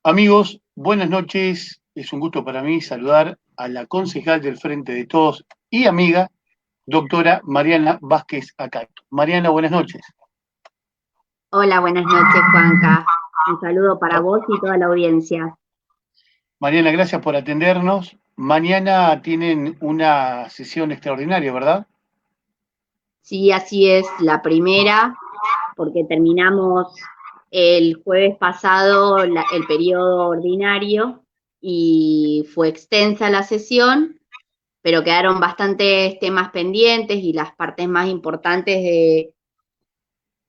Amigos, buenas noches. Es un gusto para mí saludar a la concejal del Frente de Todos y amiga, doctora Mariana Vázquez Acato. Mariana, buenas noches. Hola, buenas noches, Juanca. Un saludo para vos y toda la audiencia. Mariana, gracias por atendernos. Mañana tienen una sesión extraordinaria, ¿verdad? Sí, así es, la primera, porque terminamos el jueves pasado el periodo ordinario y fue extensa la sesión, pero quedaron bastantes temas pendientes y las partes más importantes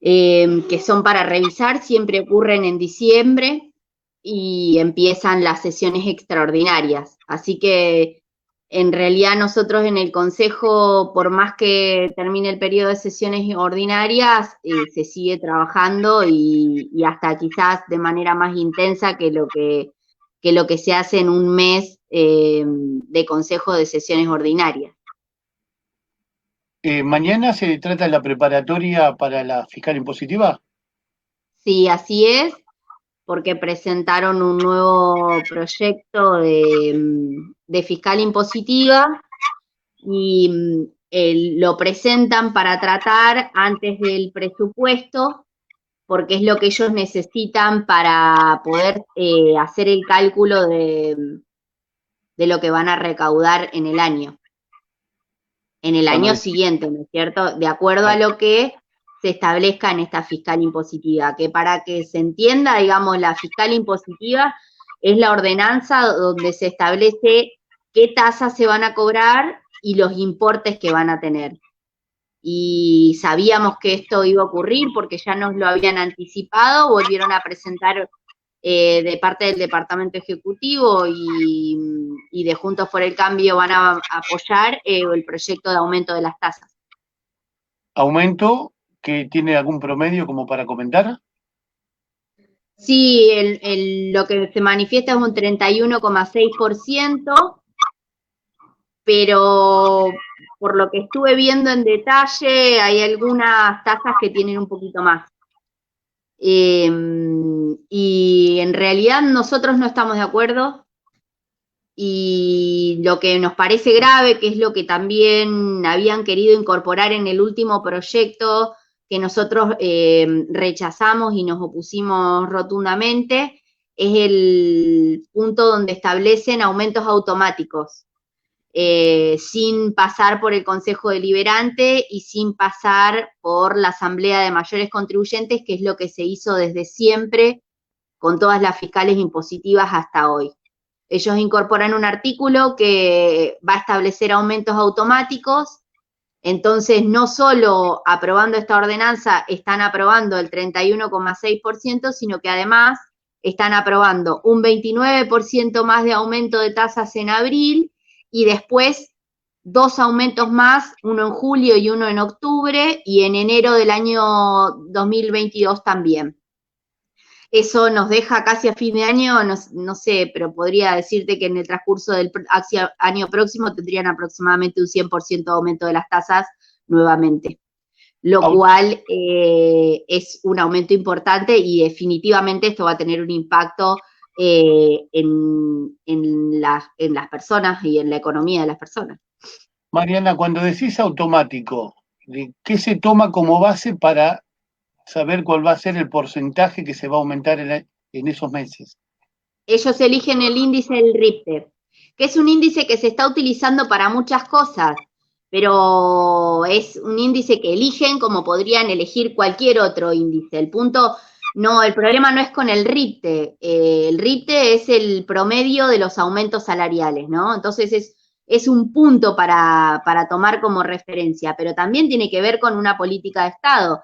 que son para revisar siempre ocurren en diciembre y empiezan las sesiones extraordinarias. Así que en realidad nosotros en el Consejo, por más que termine el periodo de sesiones ordinarias, se sigue trabajando y hasta quizás de manera más intensa que lo que se hace en un mes de Consejo de sesiones ordinarias. Mañana se trata de la preparatoria para la fiscal impositiva. Sí, así es, porque presentaron un nuevo proyecto de fiscal impositiva y lo presentan para tratar antes del presupuesto, porque es lo que ellos necesitan para poder hacer el cálculo de lo que van a recaudar en el Cuando año decís, siguiente, ¿no es cierto? De acuerdo a lo que se establezca en esta fiscal impositiva, que para que se entienda, digamos, la fiscal impositiva es la ordenanza donde se establece qué tasas se van a cobrar y los importes que van a tener. Y sabíamos que esto iba a ocurrir porque ya nos lo habían anticipado, volvieron a presentar de parte del Departamento Ejecutivo y de Juntos por el Cambio van a apoyar el proyecto de aumento de las tasas. aumento que tiene algún promedio como para comentar. Sí, lo que se manifiesta es un 31,6%, pero por lo que estuve viendo en detalle, hay algunas tasas que tienen un poquito más. Y en realidad nosotros no estamos de acuerdo y lo que nos parece grave, que es lo que también habían querido incorporar en el último proyecto que nosotros rechazamos y nos opusimos rotundamente, es el punto donde establecen aumentos automáticos, sin pasar por el Consejo Deliberante y sin pasar por la Asamblea de Mayores Contribuyentes, que es lo que se hizo desde siempre con todas las fiscales impositivas hasta hoy. Ellos incorporan un artículo que va a establecer aumentos automáticos, entonces no solo aprobando esta ordenanza están aprobando el 31,6%, sino que además están aprobando un 29% más de aumento de tasas en abril y después dos aumentos más, uno en julio y uno en octubre, y en enero del año 2022 también. Eso nos deja casi a fin de año, no sé, pero podría decirte que en el transcurso del año próximo tendrían aproximadamente un 100% de aumento de las tasas nuevamente, lo cual es un aumento importante y definitivamente esto va a tener un impacto en las personas y en la economía de las personas. Mariana, cuando decís automático, ¿de qué se toma como base para saber cuál va a ser el porcentaje que se va a aumentar en esos meses? Ellos eligen el índice del RIPTE, que es un índice que se está utilizando para muchas cosas, pero es un índice que eligen como podrían elegir cualquier otro índice. El problema no es con el RIPTE, el RIPTE es el promedio de los aumentos salariales, ¿no? Entonces es un punto para tomar como referencia, pero también tiene que ver con una política de Estado.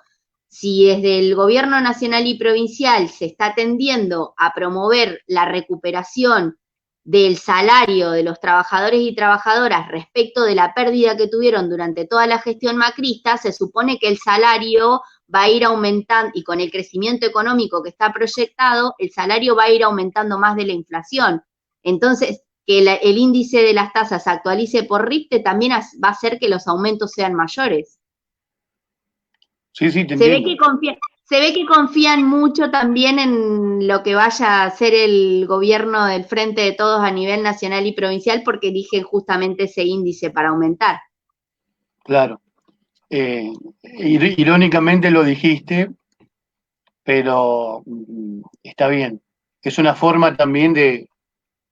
Si desde el gobierno nacional y provincial se está tendiendo a promover la recuperación del salario de los trabajadores y trabajadoras respecto de la pérdida que tuvieron durante toda la gestión macrista, se supone que el salario va a ir aumentando, y con el crecimiento económico que está proyectado, el salario va a ir aumentando más de la inflación. Entonces, que el índice de las tasas se actualice por RIPTE también va a hacer que los aumentos sean mayores. Sí, te Se ve entiendo. que Se ve que confían mucho también en lo que vaya a hacer el gobierno del Frente de Todos a nivel nacional y provincial, porque eligen justamente ese índice para aumentar. Claro. Irónicamente lo dijiste, pero está bien. Es una forma también de,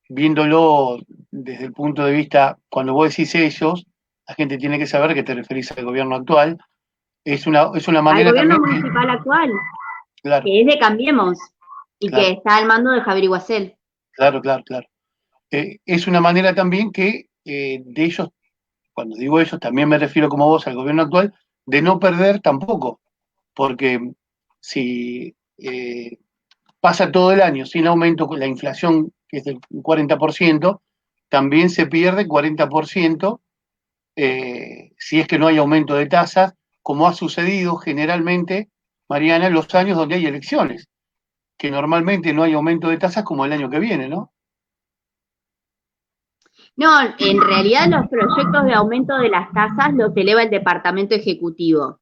viéndolo desde el punto de vista, cuando vos decís ellos, la gente tiene que saber que te referís al gobierno actual. Es una Al manera gobierno también, municipal actual, claro, que es de Cambiemos, y que claro, está al mando de Javier Iguacel. claro, claro, claro. Es una manera también que de ellos, cuando digo ellos, también me refiero como vos al gobierno actual, de no perder tampoco, porque si pasa todo el año sin aumento con la inflación, que es del 40%, también se pierde 40% si es que no hay aumento de tasas, como ha sucedido generalmente, Mariana, en los años donde hay elecciones, que normalmente no hay aumento de tasas como el año que viene, ¿no? No, en realidad los proyectos de aumento de las tasas los eleva el Departamento Ejecutivo.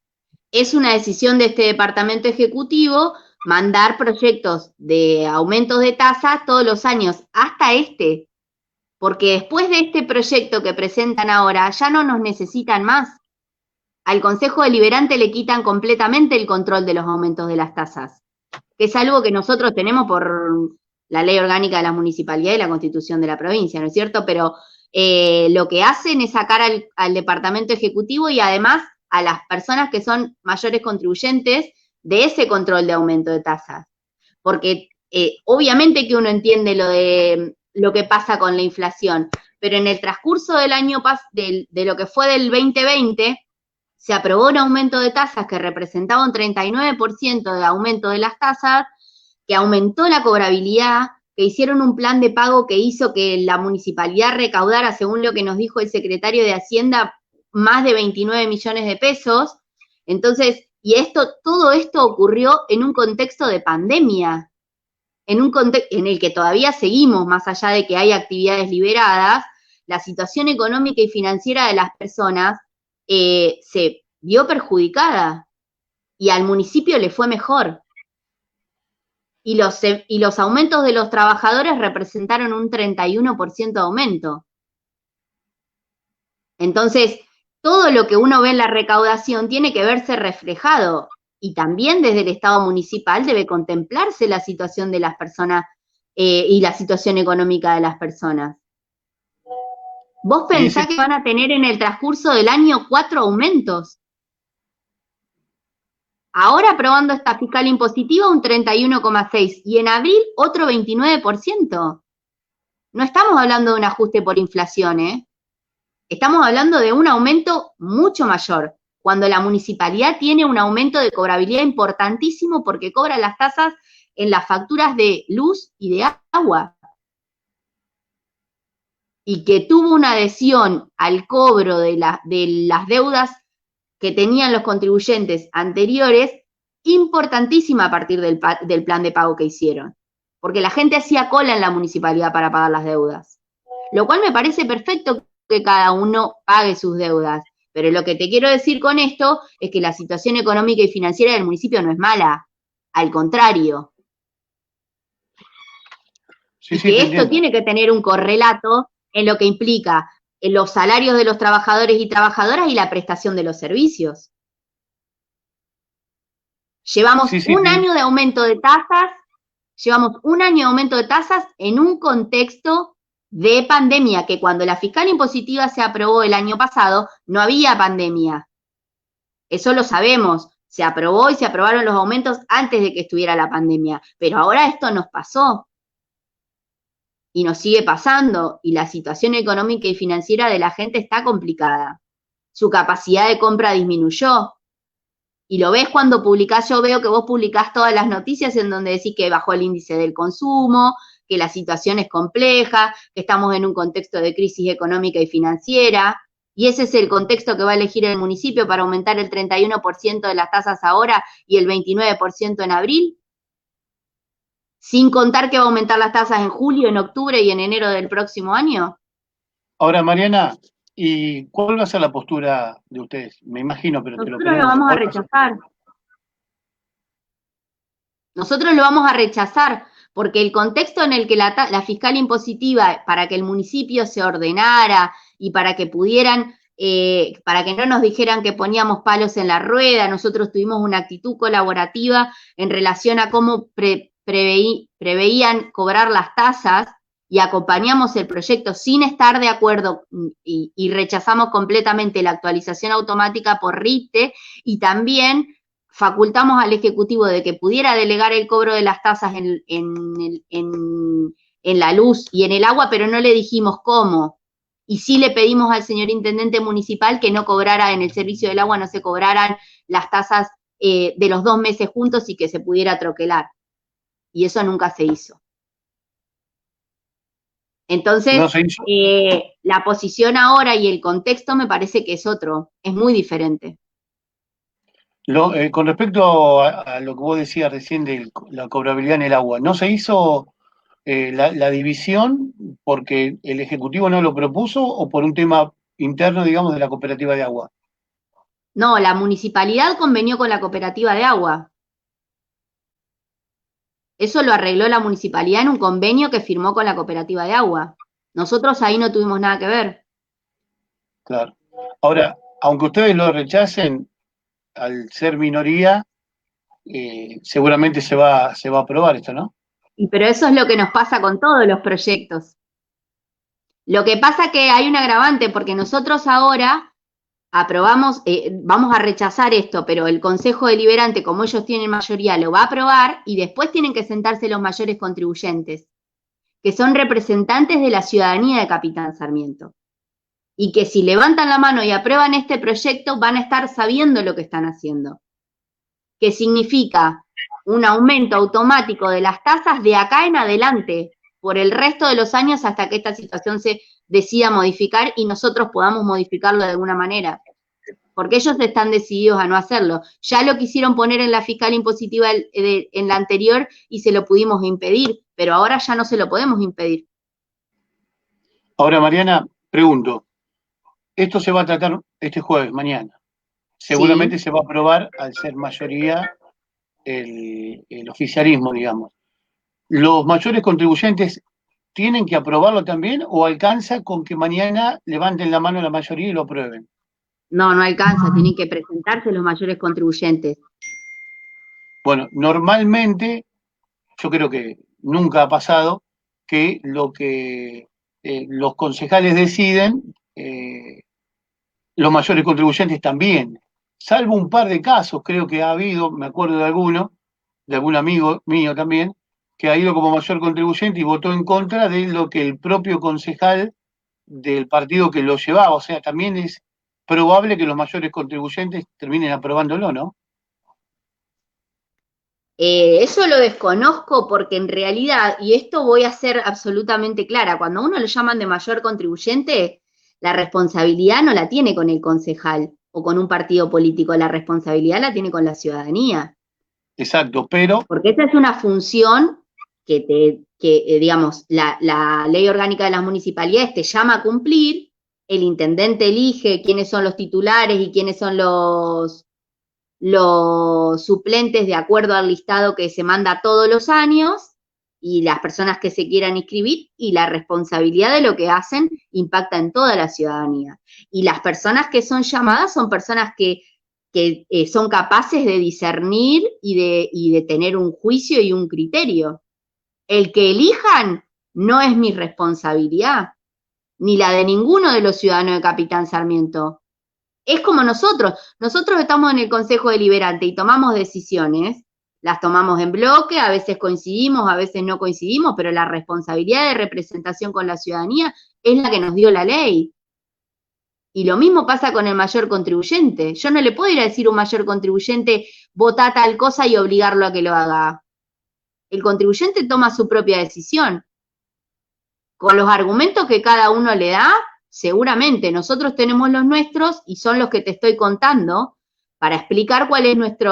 Es una decisión de este Departamento Ejecutivo mandar proyectos de aumentos de tasas todos los años, hasta este, porque después de este proyecto que presentan ahora, ya no nos necesitan más. Al Consejo Deliberante le quitan completamente el control de los aumentos de las tasas, que es algo que nosotros tenemos por la Ley Orgánica de las Municipalidades y la Constitución de la provincia, ¿no es cierto? Pero lo que hacen es sacar al Departamento Ejecutivo y además a las personas que son mayores contribuyentes de ese control de aumento de tasas. Porque obviamente que uno entiende lo que pasa con la inflación, pero en el transcurso del año de lo que fue del 2020, se aprobó un aumento de tasas que representaba un 39% de aumento de las tasas, que aumentó la cobrabilidad, que hicieron un plan de pago que hizo que la municipalidad recaudara, según lo que nos dijo el secretario de Hacienda, más de 29 millones de pesos. Entonces, todo esto ocurrió en un contexto de pandemia, en un contexto en el que todavía seguimos, más allá de que hay actividades liberadas, la situación económica y financiera de las personas se vio perjudicada y al municipio le fue mejor. Y los aumentos de los trabajadores representaron un 31% de aumento. Entonces, todo lo que uno ve en la recaudación tiene que verse reflejado y también desde el Estado municipal debe contemplarse la situación de las personas y la situación económica de las personas. Vos pensás que van a tener en el transcurso del año 4 aumentos. Ahora aprobando esta fiscal impositiva un 31,6% y en abril otro 29%. No estamos hablando de un ajuste por inflación, ¿eh? Estamos hablando de un aumento mucho mayor, cuando la municipalidad tiene un aumento de cobrabilidad importantísimo porque cobra las tasas en las facturas de luz y de agua. Y que tuvo una adhesión al cobro de las deudas que tenían los contribuyentes anteriores importantísima a partir del plan de pago que hicieron. Porque la gente hacía cola en la municipalidad para pagar las deudas. Lo cual me parece perfecto que cada uno pague sus deudas. Pero lo que te quiero decir con esto es que la situación económica y financiera del municipio no es mala. Al contrario. Sí, y sí, que te esto entiendo. tiene que tener un correlato en lo que implica en los salarios de los trabajadores y trabajadoras y la prestación de los servicios. Llevamos Sí, sí, un año de aumento de tasas, en un contexto de pandemia, que cuando la fiscal impositiva se aprobó el año pasado, no había pandemia. Eso lo sabemos, se aprobó y se aprobaron los aumentos antes de que estuviera la pandemia, pero ahora esto nos pasó y nos sigue pasando y la situación económica y financiera de la gente está complicada. Su capacidad de compra disminuyó. Y lo ves cuando publicás, yo veo que vos publicás todas las noticias en donde decís que bajó el índice del consumo, que la situación es compleja, que estamos en un contexto de crisis económica y financiera, y ese es el contexto que va a elegir el municipio para aumentar el 31% de las tasas ahora y el 29% en abril, sin contar que va a aumentar las tasas en julio, en octubre y en enero del próximo año. Ahora, Mariana, ¿y cuál va a ser la postura de ustedes? Me imagino, pero te lo Nosotros lo pregunto. vamos a rechazar. Nosotros lo vamos a rechazar porque el contexto en el que la fiscal impositiva, para que el municipio se ordenara y para que pudieran, para que no nos dijeran que poníamos palos en la rueda, nosotros tuvimos una actitud colaborativa en relación a cómo preveían cobrar las tasas y acompañamos el proyecto sin estar de acuerdo y rechazamos completamente la actualización automática por RITE y también facultamos al Ejecutivo de que pudiera delegar el cobro de las tasas en la luz y en el agua, pero no le dijimos cómo. Y sí le pedimos al señor intendente municipal que no cobrara en el servicio del agua, no se cobraran las tasas de los 2 meses juntos y que se pudiera troquelar. Y eso nunca se hizo. Entonces, No se hizo. la posición ahora y el contexto me parece que es otro, es muy diferente. Con respecto a lo que vos decías recién de la cobrabilidad en el agua, ¿no se hizo la división porque el Ejecutivo no lo propuso o por un tema interno, digamos, de la cooperativa de agua? No, la municipalidad convenió con la cooperativa de agua. Eso lo arregló la municipalidad en un convenio que firmó con la cooperativa de agua. Nosotros ahí no tuvimos nada que ver. Claro. Ahora, aunque ustedes lo rechacen, al ser minoría, seguramente se va a aprobar esto, ¿no? Pero eso es lo que nos pasa con todos los proyectos. Lo que pasa que hay un agravante porque nosotros ahora aprobamos, vamos a rechazar esto, pero el Consejo Deliberante, como ellos tienen mayoría, lo va a aprobar y después tienen que sentarse los mayores contribuyentes, que son representantes de la ciudadanía de Capitán Sarmiento. Y que si levantan la mano y aprueban este proyecto van a estar sabiendo lo que están haciendo. Que significa un aumento automático de las tasas de acá en adelante, por el resto de los años hasta que esta situación se decida modificar y nosotros podamos modificarlo de alguna manera. Porque ellos están decididos a no hacerlo. Ya lo quisieron poner en la fiscal impositiva en la anterior y se lo pudimos impedir, pero ahora ya no se lo podemos impedir. Ahora, Mariana, pregunto, esto se va a tratar este jueves, mañana. Sí. Seguramente se va a aprobar al ser mayoría el oficialismo, digamos. ¿Los mayores contribuyentes tienen que aprobarlo también o alcanza con que mañana levanten la mano la mayoría y lo aprueben? No, no alcanza, tienen que presentarse los mayores contribuyentes. Bueno, normalmente, yo creo que nunca ha pasado que lo que los concejales deciden, los mayores contribuyentes también, salvo un par de casos, creo que ha habido, me acuerdo de alguno, de algún amigo mío también, que ha ido como mayor contribuyente y votó en contra de lo que el propio concejal del partido que lo llevaba. O sea, también es probable que los mayores contribuyentes terminen aprobándolo, ¿no? Eso lo desconozco porque en realidad, y esto voy a ser absolutamente clara, cuando a uno lo llaman de mayor contribuyente, la responsabilidad no la tiene con el concejal o con un partido político, la responsabilidad la tiene con la ciudadanía. Exacto, pero Porque esa es una función digamos, la ley orgánica de las municipalidades te llama a cumplir, el intendente elige quiénes son los titulares y quiénes son los suplentes de acuerdo al listado que se manda todos los años y las personas que se quieran inscribir y la responsabilidad de lo que hacen impacta en toda la ciudadanía. Y las personas que son llamadas son personas que son capaces de discernir y de tener un juicio y un criterio. El que elijan no es mi responsabilidad, ni la de ninguno de los ciudadanos de Capitán Sarmiento. Es como nosotros estamos en el Consejo Deliberante y tomamos decisiones, las tomamos en bloque, a veces coincidimos, a veces no coincidimos, pero la responsabilidad de representación con la ciudadanía es la que nos dio la ley. Y lo mismo pasa con el mayor contribuyente. Yo no le puedo ir a decir a un mayor contribuyente, vota tal cosa y obligarlo a que lo haga. El contribuyente toma su propia decisión. Con los argumentos que cada uno le da, seguramente nosotros tenemos los nuestros y son los que te estoy contando para explicar cuál es nuestra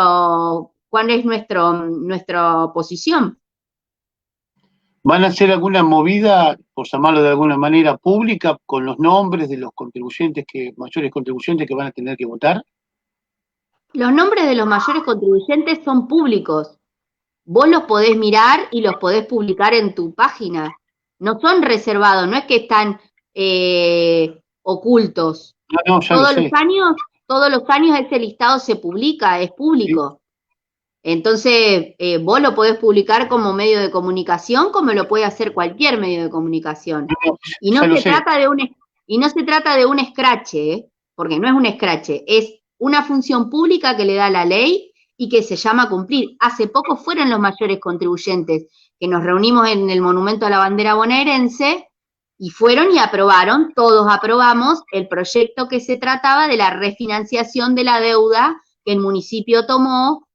posición. ¿van a hacer alguna movida, por llamarlo de alguna manera, pública con los nombres de los contribuyentes mayores contribuyentes que van a tener que votar? Los nombres de los mayores contribuyentes son públicos. vos los podés mirar y los podés publicar en tu página. No son reservados, no es que están ocultos. No, ya lo sé. Todos los años ese listado se publica, es Sí, público. Entonces, vos lo podés publicar como medio de comunicación, como lo puede hacer cualquier medio de comunicación. no, Y no ya lo se sé. trata de y no se trata de un escrache, porque no es un escrache, es una función pública que le da la ley y que se llama cumplir. Hace poco fueron los mayores contribuyentes que nos reunimos en el Monumento a la Bandera Bonaerense y fueron y aprobaron, todos aprobamos el proyecto que se trataba de la refinanciación de la deuda que el municipio tomó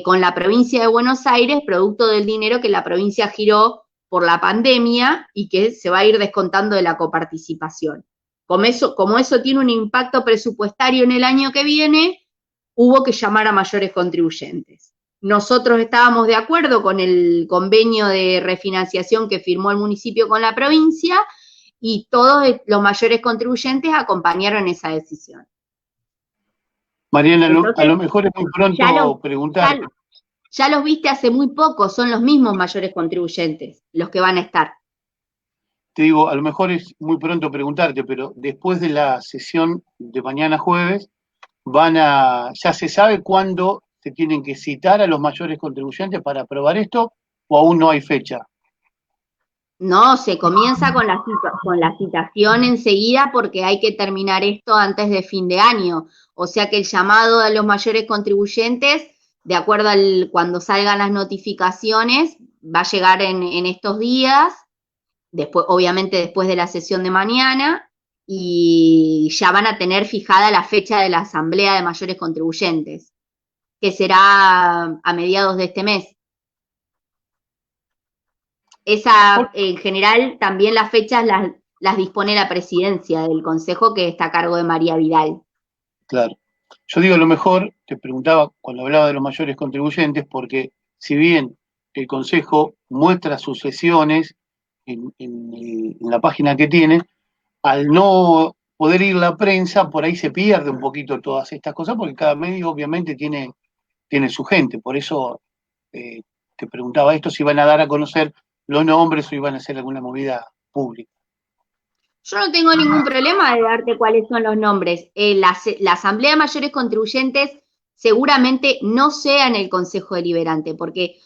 con la provincia de Buenos Aires, producto del dinero que la provincia giró por la pandemia y que se va a ir descontando de la coparticipación. Como eso tiene un impacto presupuestario en el año que viene, hubo que llamar a mayores contribuyentes. Nosotros estábamos de acuerdo con el convenio de refinanciación que firmó el municipio con la provincia y todos los mayores contribuyentes acompañaron esa decisión. Mariana, a Entonces, lo mejor es muy ya los, pronto preguntarte. ya, ya los viste hace muy poco, son los mismos mayores contribuyentes los que van a estar. Te digo, a lo mejor es muy pronto preguntarte, pero después de la sesión de mañana jueves, ya se sabe cuándo se tienen que citar a los mayores contribuyentes para aprobar esto, o aún no hay fecha. No, se comienza con la citación enseguida porque hay que terminar esto antes de fin de año. O sea que el llamado a los mayores contribuyentes, de acuerdo al cuando salgan las notificaciones, va a llegar en estos días, después, obviamente después de la sesión de mañana, y ya van a tener fijada la fecha de la asamblea de mayores contribuyentes, que será a mediados de este mes. Esa, en general, también las fechas las dispone la presidencia del Consejo, que está a cargo de María Vidal. Claro. Yo digo, a lo mejor, te preguntaba cuando hablaba de los mayores contribuyentes, porque si bien el Consejo muestra sus sesiones en la página que tiene, al no poder ir la prensa, por ahí se pierde un poquito todas estas cosas, porque cada medio obviamente tiene su gente. Por eso te preguntaba esto, si iban a dar a conocer los nombres o iban a hacer alguna movida pública. Yo no tengo ningún problema de darte cuáles son los nombres. La Asamblea de Mayores Contribuyentes seguramente no sea en el Consejo Deliberante, porque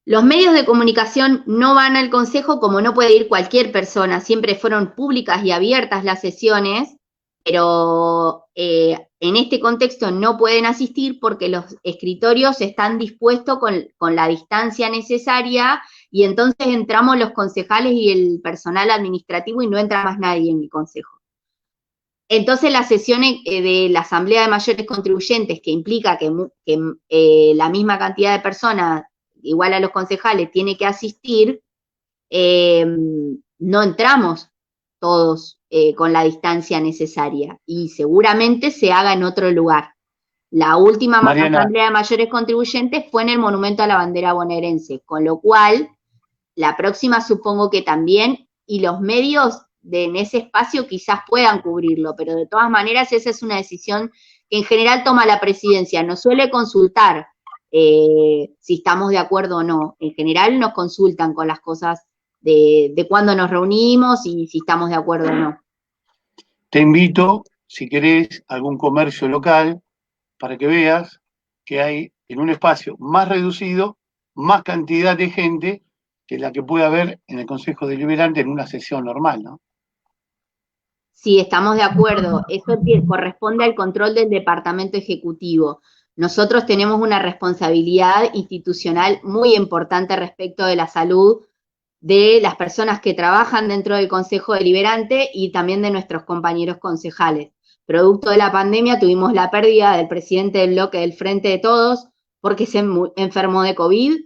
los medios de comunicación no van al Consejo como no puede ir cualquier persona. Siempre fueron públicas y abiertas las sesiones, pero en este contexto no pueden asistir porque los escritorios están dispuestos con la distancia necesaria y entonces entramos los concejales y el personal administrativo y no entra más nadie en el consejo. Entonces las sesiones de la Asamblea de Mayores Contribuyentes, que implica que la misma cantidad de personas, igual a los concejales, tiene que asistir, no entramos todos con la distancia necesaria y seguramente se haga en otro lugar. La última Mariana, Asamblea de Mayores Contribuyentes fue en el Monumento a la Bandera Bonaerense, con lo cual la próxima supongo que también, y los medios en ese espacio quizás puedan cubrirlo, pero de todas maneras esa es una decisión que en general toma la presidencia, nos suele consultar si estamos de acuerdo o no, en general nos consultan con las cosas de cuándo nos reunimos y si estamos de acuerdo o no. te invito, si querés, a algún comercio local para que veas que hay en un espacio más reducido más cantidad de gente que la que puede haber en el Consejo Deliberante en una sesión normal, ¿no? Sí, estamos de acuerdo. Eso corresponde al control del Departamento Ejecutivo. Nosotros tenemos una responsabilidad institucional muy importante respecto de la salud de las personas que trabajan dentro del Consejo Deliberante y también de nuestros compañeros concejales. Producto de la pandemia tuvimos la pérdida del presidente del bloque del Frente de Todos porque se enfermó de COVID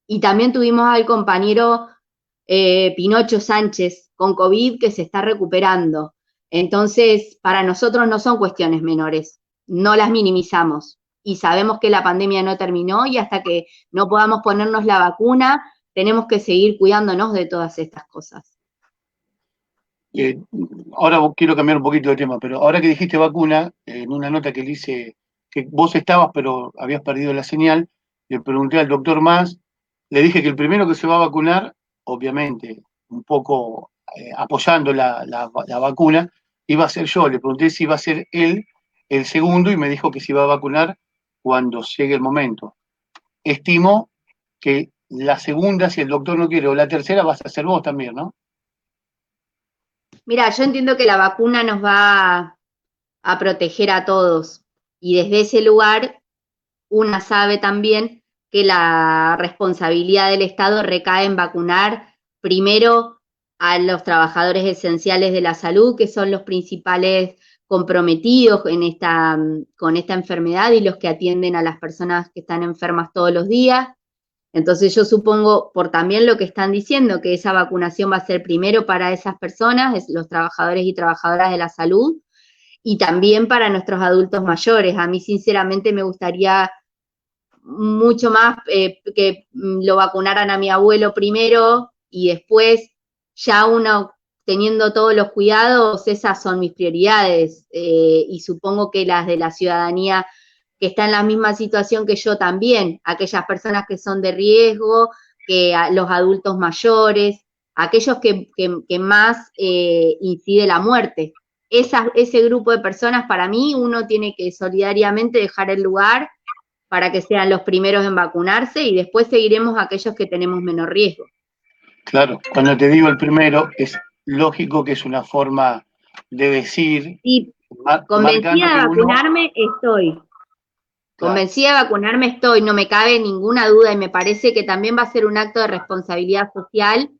y también tuvimos al compañero Pinocho Sánchez con COVID que se está recuperando. Entonces, para nosotros no son cuestiones menores, no las minimizamos y sabemos que la pandemia no terminó y hasta que no podamos ponernos la vacuna, tenemos que seguir cuidándonos de todas estas cosas. Eh, Ahora quiero cambiar un poquito de tema, pero ahora que dijiste vacuna, en una nota que le hice, que vos estabas pero habías perdido la señal, le pregunté al doctor Más le dije que el primero que se va a vacunar, obviamente, un poco apoyando la vacuna, iba a ser yo. Le pregunté si iba a ser él el segundo y me dijo que se iba a vacunar cuando llegue el momento. Estimo que la segunda, si el doctor no quiere, o la tercera, vas a ser vos también, ¿no? Mira, yo entiendo que la vacuna nos va a proteger a todos y desde ese lugar una sabe también que la responsabilidad del Estado recae en vacunar primero a los trabajadores esenciales de la salud, que son los principales comprometidos con esta enfermedad y los que atienden a las personas que están enfermas todos los días. Entonces yo supongo, por también lo que están diciendo, que esa vacunación va a ser primero para esas personas, los trabajadores y trabajadoras de la salud, y también para nuestros adultos mayores. A mí sinceramente me gustaría mucho más que lo vacunaran a mi abuelo primero y después ya uno teniendo todos los cuidados, esas son mis prioridades y supongo que las de la ciudadanía que está en la misma situación que yo también, aquellas personas que son de riesgo, que los adultos mayores, aquellos que más incide la muerte. Ese grupo de personas, para mí, uno tiene que solidariamente dejar el lugar para que sean los primeros en vacunarse y después seguiremos a aquellos que tenemos menos riesgo. Claro, cuando te digo el primero, es lógico que es una forma de decir, Sí, marcando convencida que de uno, vacunarme estoy. claro, Convencida de vacunarme estoy, no me cabe ninguna duda y me parece que también va a ser un acto de responsabilidad social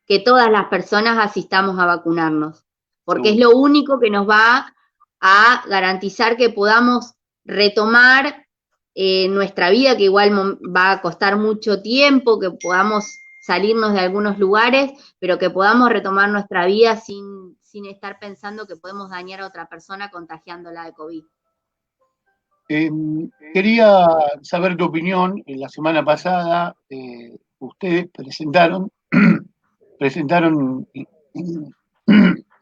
que todas las personas asistamos a vacunarnos, porque es seguro. lo único que nos va a garantizar que podamos retomar nuestra vida, que igual va a costar mucho tiempo, que podamos salirnos de algunos lugares, pero que podamos retomar nuestra vida sin estar pensando que podemos dañar a otra persona contagiándola de COVID. Eh, Quería saber tu opinión. La semana pasada ustedes presentaron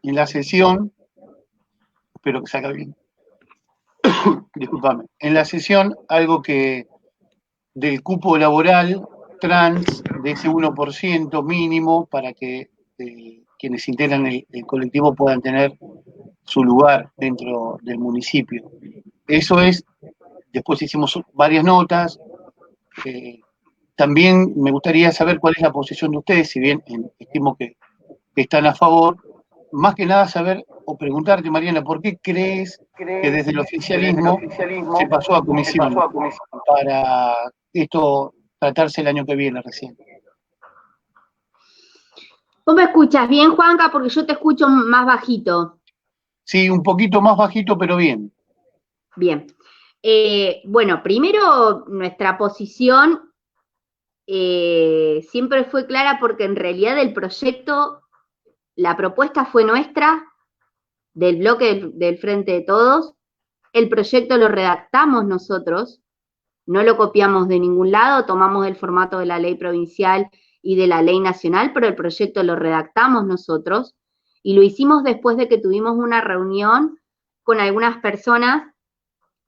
en la sesión, espero que salga bien, discúlpame, en la sesión algo que del cupo laboral trans, de ese 1% mínimo para que quienes integran el colectivo puedan tener su lugar dentro del municipio. Eso es, después hicimos varias notas. eh, También me gustaría saber cuál es la posición de ustedes, si bien estimo que están a favor. Más que nada saber o preguntarte, Mariana, ¿por qué crees que desde el oficialismo se pasó a comisión para esto tratarse el año que viene recién? ¿Vos me escuchas bien, Juanca? Porque yo te escucho más bajito. Sí, un poquito más bajito, pero bien. Bien. Bueno, primero nuestra posición siempre fue clara porque en realidad el proyecto, la propuesta fue nuestra, del bloque del Frente de Todos, el proyecto lo redactamos nosotros, no lo copiamos de ningún lado, tomamos el formato de la ley provincial y de la ley nacional, pero el proyecto lo redactamos nosotros y lo hicimos después de que tuvimos una reunión con algunas personas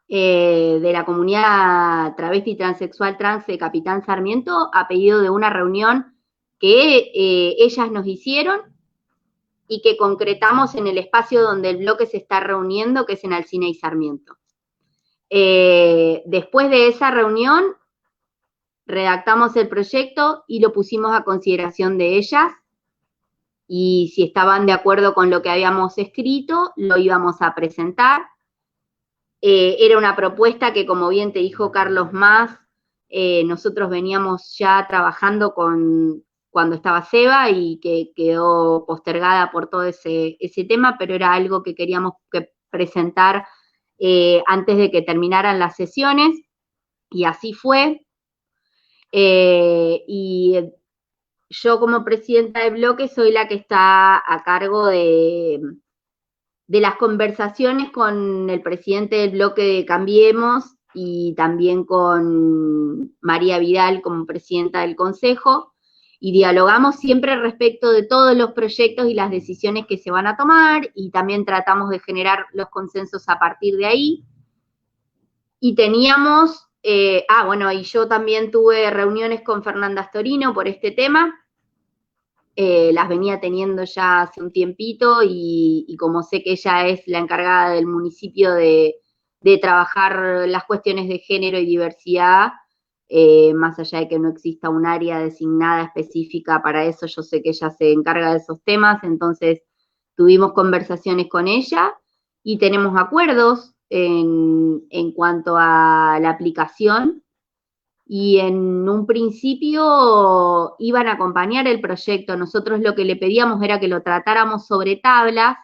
de la comunidad travesti transexual trans de Capitán Sarmiento a pedido de una reunión que ellas nos hicieron y que concretamos en el espacio donde el bloque se está reuniendo, que es en Alsina y Sarmiento. Después de esa reunión, redactamos el proyecto y lo pusimos a consideración de ellas y si estaban de acuerdo con lo que habíamos escrito, lo íbamos a presentar. Era una propuesta que, como bien te dijo Carlos Más, nosotros veníamos ya trabajando cuando estaba Seba y que quedó postergada por todo ese tema, pero era algo que queríamos presentar antes de que terminaran las sesiones, y así fue. Y yo como presidenta del bloque soy la que está a cargo de las conversaciones con el presidente del bloque de Cambiemos y también con María Vidal como presidenta del Consejo, y dialogamos siempre respecto de todos los proyectos y las decisiones que se van a tomar, y también tratamos de generar los consensos a partir de ahí. Y teníamos Bueno, y yo también tuve reuniones con Fernanda Astorino por este tema. Las venía teniendo ya hace un tiempito y como sé que ella es la encargada del municipio de trabajar las cuestiones de género y diversidad, más allá de que no exista un área designada específica para eso, yo sé que ella se encarga de esos temas, entonces tuvimos conversaciones con ella y tenemos acuerdos en cuanto a la aplicación y en un principio iban a acompañar el proyecto. Nosotros lo que le pedíamos era que lo tratáramos sobre tablas,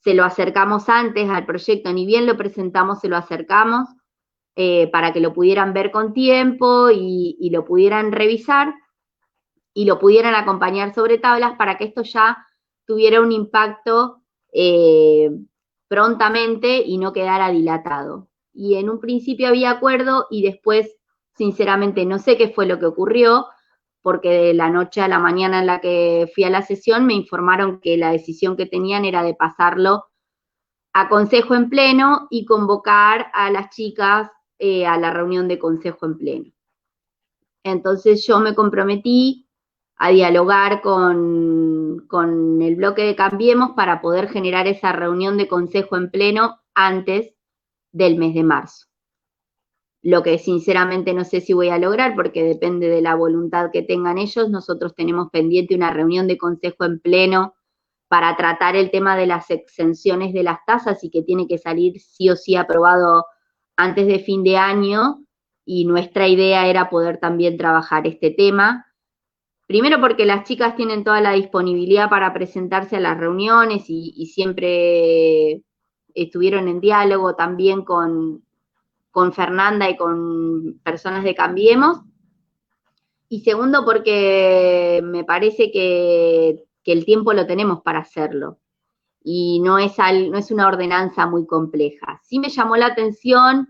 se lo acercamos antes al proyecto, ni bien lo presentamos, se lo acercamos para que lo pudieran ver con tiempo y lo pudieran revisar y lo pudieran acompañar sobre tablas para que esto ya tuviera un impacto prontamente y no quedara dilatado. Y en un principio había acuerdo y después, sinceramente, no sé qué fue lo que ocurrió, porque de la noche a la mañana en la que fui a la sesión me informaron que la decisión que tenían era de pasarlo a consejo en pleno y convocar a las chicas a la reunión de consejo en pleno. Entonces yo me comprometí a dialogar con el bloque de Cambiemos para poder generar esa reunión de consejo en pleno antes del mes de marzo. Lo que sinceramente no sé si voy a lograr porque depende de la voluntad que tengan ellos. Nosotros tenemos pendiente una reunión de consejo en pleno para tratar el tema de las exenciones de las tasas y que tiene que salir sí o sí aprobado antes de fin de año y nuestra idea era poder también trabajar este tema. Primero porque las chicas tienen toda la disponibilidad para presentarse a las reuniones y siempre estuvieron en diálogo también con Fernanda y con personas de Cambiemos. Y segundo porque me parece que el tiempo lo tenemos para hacerlo y no es una ordenanza muy compleja. Sí me llamó la atención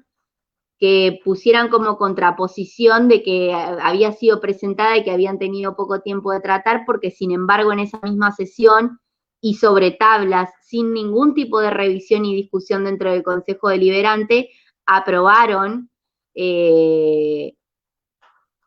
que pusieran como contraposición de que había sido presentada y que habían tenido poco tiempo de tratar, porque sin embargo en esa misma sesión y sobre tablas, sin ningún tipo de revisión y discusión dentro del Consejo Deliberante, aprobaron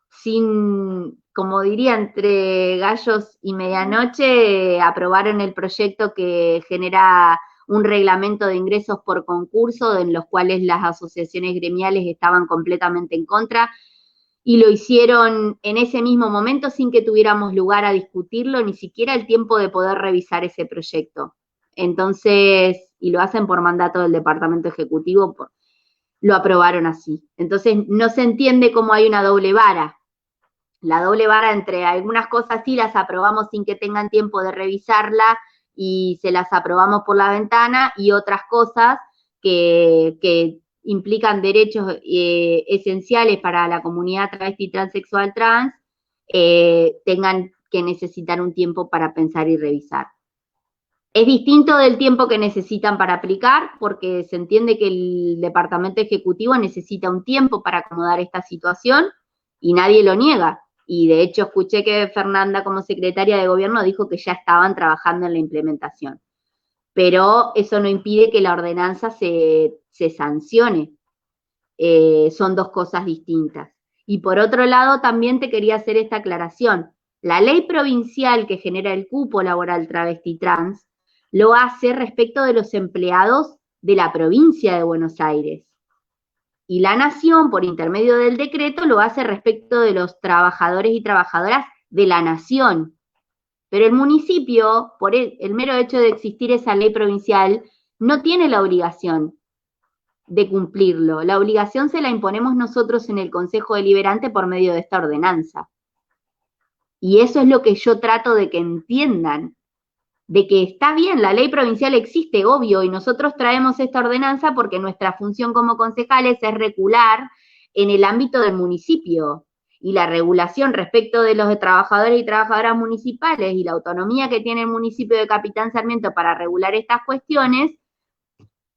sin, como diría, entre gallos y medianoche, aprobaron el proyecto que genera un reglamento de ingresos por concurso, en los cuales las asociaciones gremiales estaban completamente en contra, y lo hicieron en ese mismo momento sin que tuviéramos lugar a discutirlo, ni siquiera el tiempo de poder revisar ese proyecto. Entonces, y lo hacen por mandato del Departamento Ejecutivo, lo aprobaron así. Entonces, no se entiende cómo hay una doble vara. La doble vara entre algunas cosas sí las aprobamos sin que tengan tiempo de revisarla y se las aprobamos por la ventana y otras cosas que implican derechos esenciales para la comunidad travesti, transexual, trans, tengan que necesitar un tiempo para pensar y revisar. Es distinto del tiempo que necesitan para aplicar, porque se entiende que el Departamento Ejecutivo necesita un tiempo para acomodar esta situación y nadie lo niega. Y de hecho escuché que Fernanda como secretaria de gobierno dijo que ya estaban trabajando en la implementación. Pero eso no impide que la ordenanza se sancione. Son dos cosas distintas. Y por otro lado, también te quería hacer esta aclaración. La ley provincial que genera el cupo laboral travesti trans lo hace respecto de los empleados de la provincia de Buenos Aires. Y la nación, por intermedio del decreto, lo hace respecto de los trabajadores y trabajadoras de la nación. Pero el municipio, por el mero hecho de existir esa ley provincial, no tiene la obligación de cumplirlo. La obligación se la imponemos nosotros en el Consejo Deliberante por medio de esta ordenanza. Y eso es lo que yo trato de que entiendan, de que está bien, la ley provincial existe, obvio, y nosotros traemos esta ordenanza porque nuestra función como concejales es regular en el ámbito del municipio. Y la regulación respecto de los trabajadores y trabajadoras municipales y la autonomía que tiene el municipio de Capitán Sarmiento para regular estas cuestiones,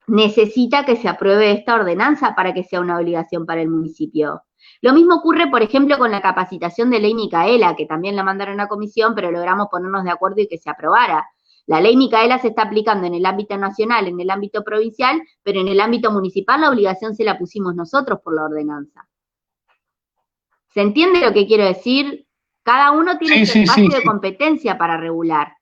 necesita que se apruebe esta ordenanza para que sea una obligación para el municipio. Lo mismo ocurre, por ejemplo, con la capacitación de ley Micaela, que también la mandaron a comisión, pero logramos ponernos de acuerdo y que se aprobara. La ley Micaela se está aplicando en el ámbito nacional, en el ámbito provincial, pero en el ámbito municipal la obligación se la pusimos nosotros por la ordenanza. ¿Se entiende lo que quiero decir? Cada uno tiene Sí, su sí, sí, espacio de sí. competencia para regular.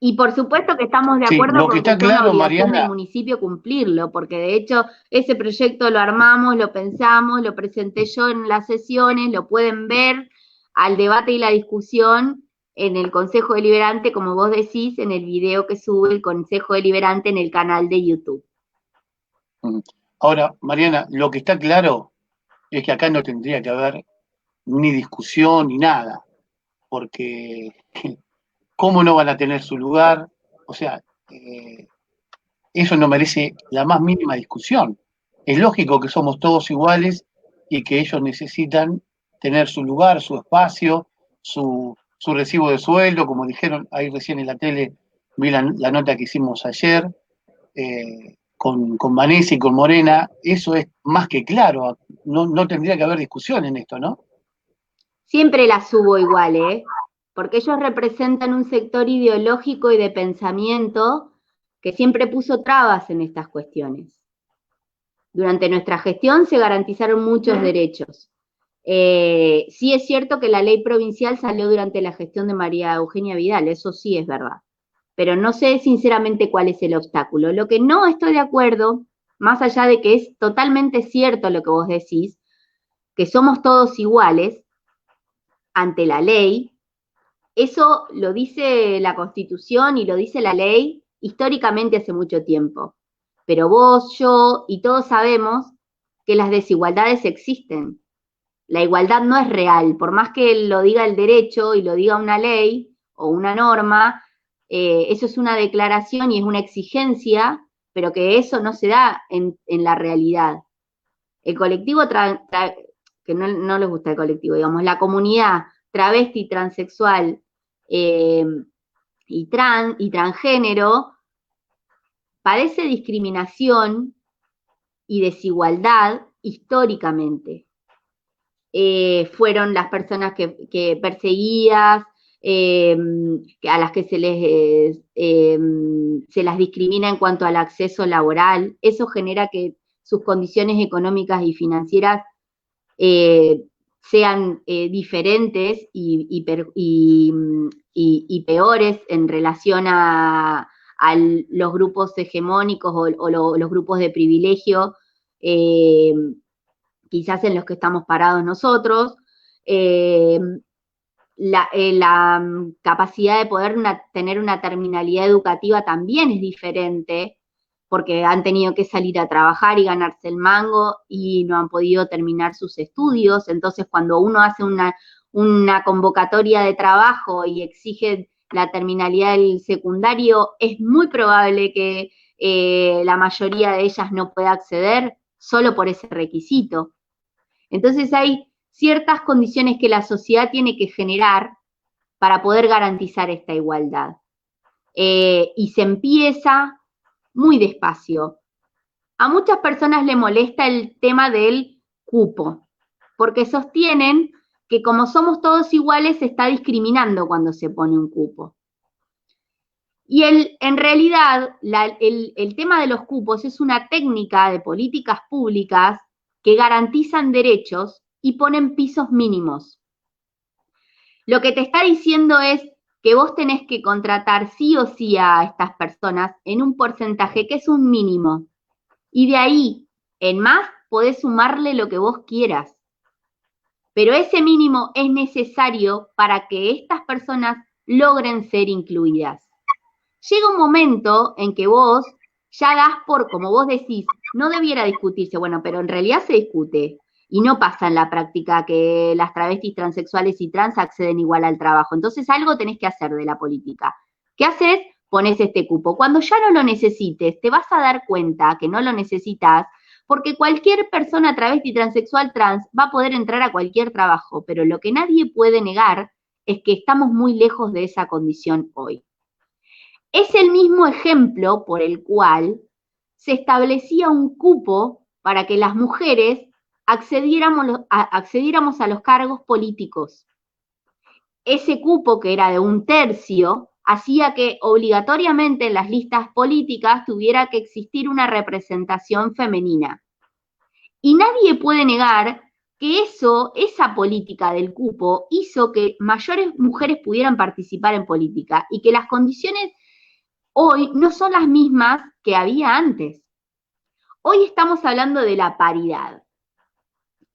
Y por supuesto que estamos de Sí, acuerdo lo que con que está sea una claro, obligación del Mariana, municipio cumplirlo, porque de hecho ese proyecto lo armamos, lo pensamos, lo presenté yo en las sesiones, lo pueden ver al debate y la discusión en el Consejo Deliberante, como vos decís, en el video que sube el Consejo Deliberante en el canal de YouTube. mm, ahora, Mariana, lo que está claro es que acá no tendría que haber ni discusión ni nada, porque ¿cómo no van a tener su lugar? O sea, eso no merece la más mínima discusión. Es lógico que somos todos iguales y que ellos necesitan tener su lugar, su espacio, su recibo de sueldo, como dijeron ahí recién en la tele, vi la nota que hicimos ayer con Vanessa y con Morena, eso es más que claro, no, no tendría que haber discusión en esto, ¿no? Siempre las subo igual, ¿eh? Porque ellos representan un sector ideológico y de pensamiento que siempre puso trabas en estas cuestiones. Durante nuestra gestión se garantizaron muchos derechos. Sí es cierto que la ley provincial salió durante la gestión de María Eugenia Vidal, eso sí es verdad. Pero no sé sinceramente cuál es el obstáculo. Lo que no estoy de acuerdo, más allá de que es totalmente cierto lo que vos decís, que somos todos iguales ante la ley, eso lo dice la Constitución y lo dice la ley históricamente hace mucho tiempo. Pero vos, yo y todos sabemos que las desigualdades existen. La igualdad no es real, por más que lo diga el derecho y lo diga una ley o una norma, eso es una declaración y es una exigencia, pero que eso no se da en la realidad. El colectivo, que no les gusta el colectivo, digamos, la comunidad travesti, transexual eh, y transgénero padece discriminación y desigualdad históricamente. Fueron las personas que perseguías, a las que se las discrimina en cuanto al acceso laboral. Eso genera que sus condiciones económicas y financieras sean diferentes y peores en relación a los grupos hegemónicos o los grupos de privilegio, quizás en los que estamos parados nosotros. Eh, la capacidad de poder tener una terminalidad educativa también es diferente, porque han tenido que salir a trabajar y ganarse el mango y no han podido terminar sus estudios. Entonces, cuando uno hace una convocatoria de trabajo y exige la terminalidad del secundario, es muy probable que la mayoría de ellas no pueda acceder solo por ese requisito. Entonces hay ciertas condiciones que la sociedad tiene que generar para poder garantizar esta igualdad. Y se empieza muy despacio. A muchas personas le molesta el tema del cupo, porque sostienen que como somos todos iguales se está discriminando cuando se pone un cupo. Y en realidad el tema de los cupos es una técnica de políticas públicas que garantizan derechos y ponen pisos mínimos. Lo que te está diciendo es que vos tenés que contratar sí o sí a estas personas en un porcentaje que es un mínimo. Y de ahí en más podés sumarle lo que vos quieras. Pero ese mínimo es necesario para que estas personas logren ser incluidas. Llega un momento en que vos ya das por, como vos decís, no debiera discutirse, bueno, pero en realidad se discute y no pasa en la práctica que las travestis, transexuales y trans acceden igual al trabajo. Entonces algo tenés que hacer de la política. ¿Qué haces? Pones este cupo. Cuando ya no lo necesites, te vas a dar cuenta que no lo necesitas, porque cualquier persona travesti, transexual, trans va a poder entrar a cualquier trabajo, pero lo que nadie puede negar es que estamos muy lejos de esa condición hoy. Es el mismo ejemplo por el cual se establecía un cupo para que las mujeres accediéramos a los cargos políticos. ese cupo, que era de 1/3, hacía que obligatoriamente en las listas políticas tuviera que existir una representación femenina. Y nadie puede negar que esa política del cupo hizo que mayores mujeres pudieran participar en política y que las condiciones hoy no son las mismas que había antes. Hoy estamos hablando de la paridad.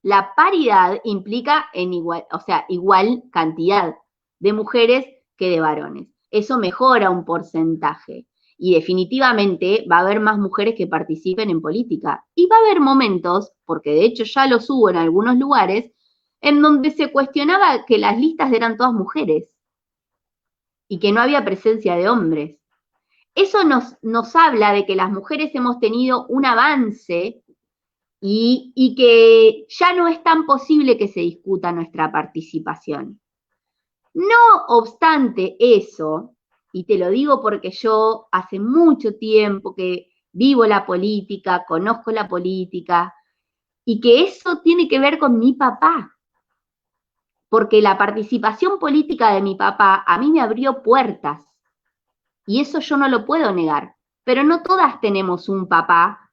La paridad implica igual cantidad de mujeres que de varones. Eso mejora un porcentaje y definitivamente va a haber más mujeres que participen en política. Y va a haber momentos, porque de hecho ya los hubo en algunos lugares, en donde se cuestionaba que las listas eran todas mujeres y que no había presencia de hombres. Eso nos habla de que las mujeres hemos tenido un avance y que ya no es tan posible que se discuta nuestra participación. No obstante eso, y te lo digo porque yo hace mucho tiempo que vivo la política, conozco la política, y que eso tiene que ver con mi papá, porque la participación política de mi papá a mí me abrió puertas, y eso yo no lo puedo negar, pero no todas tenemos un papá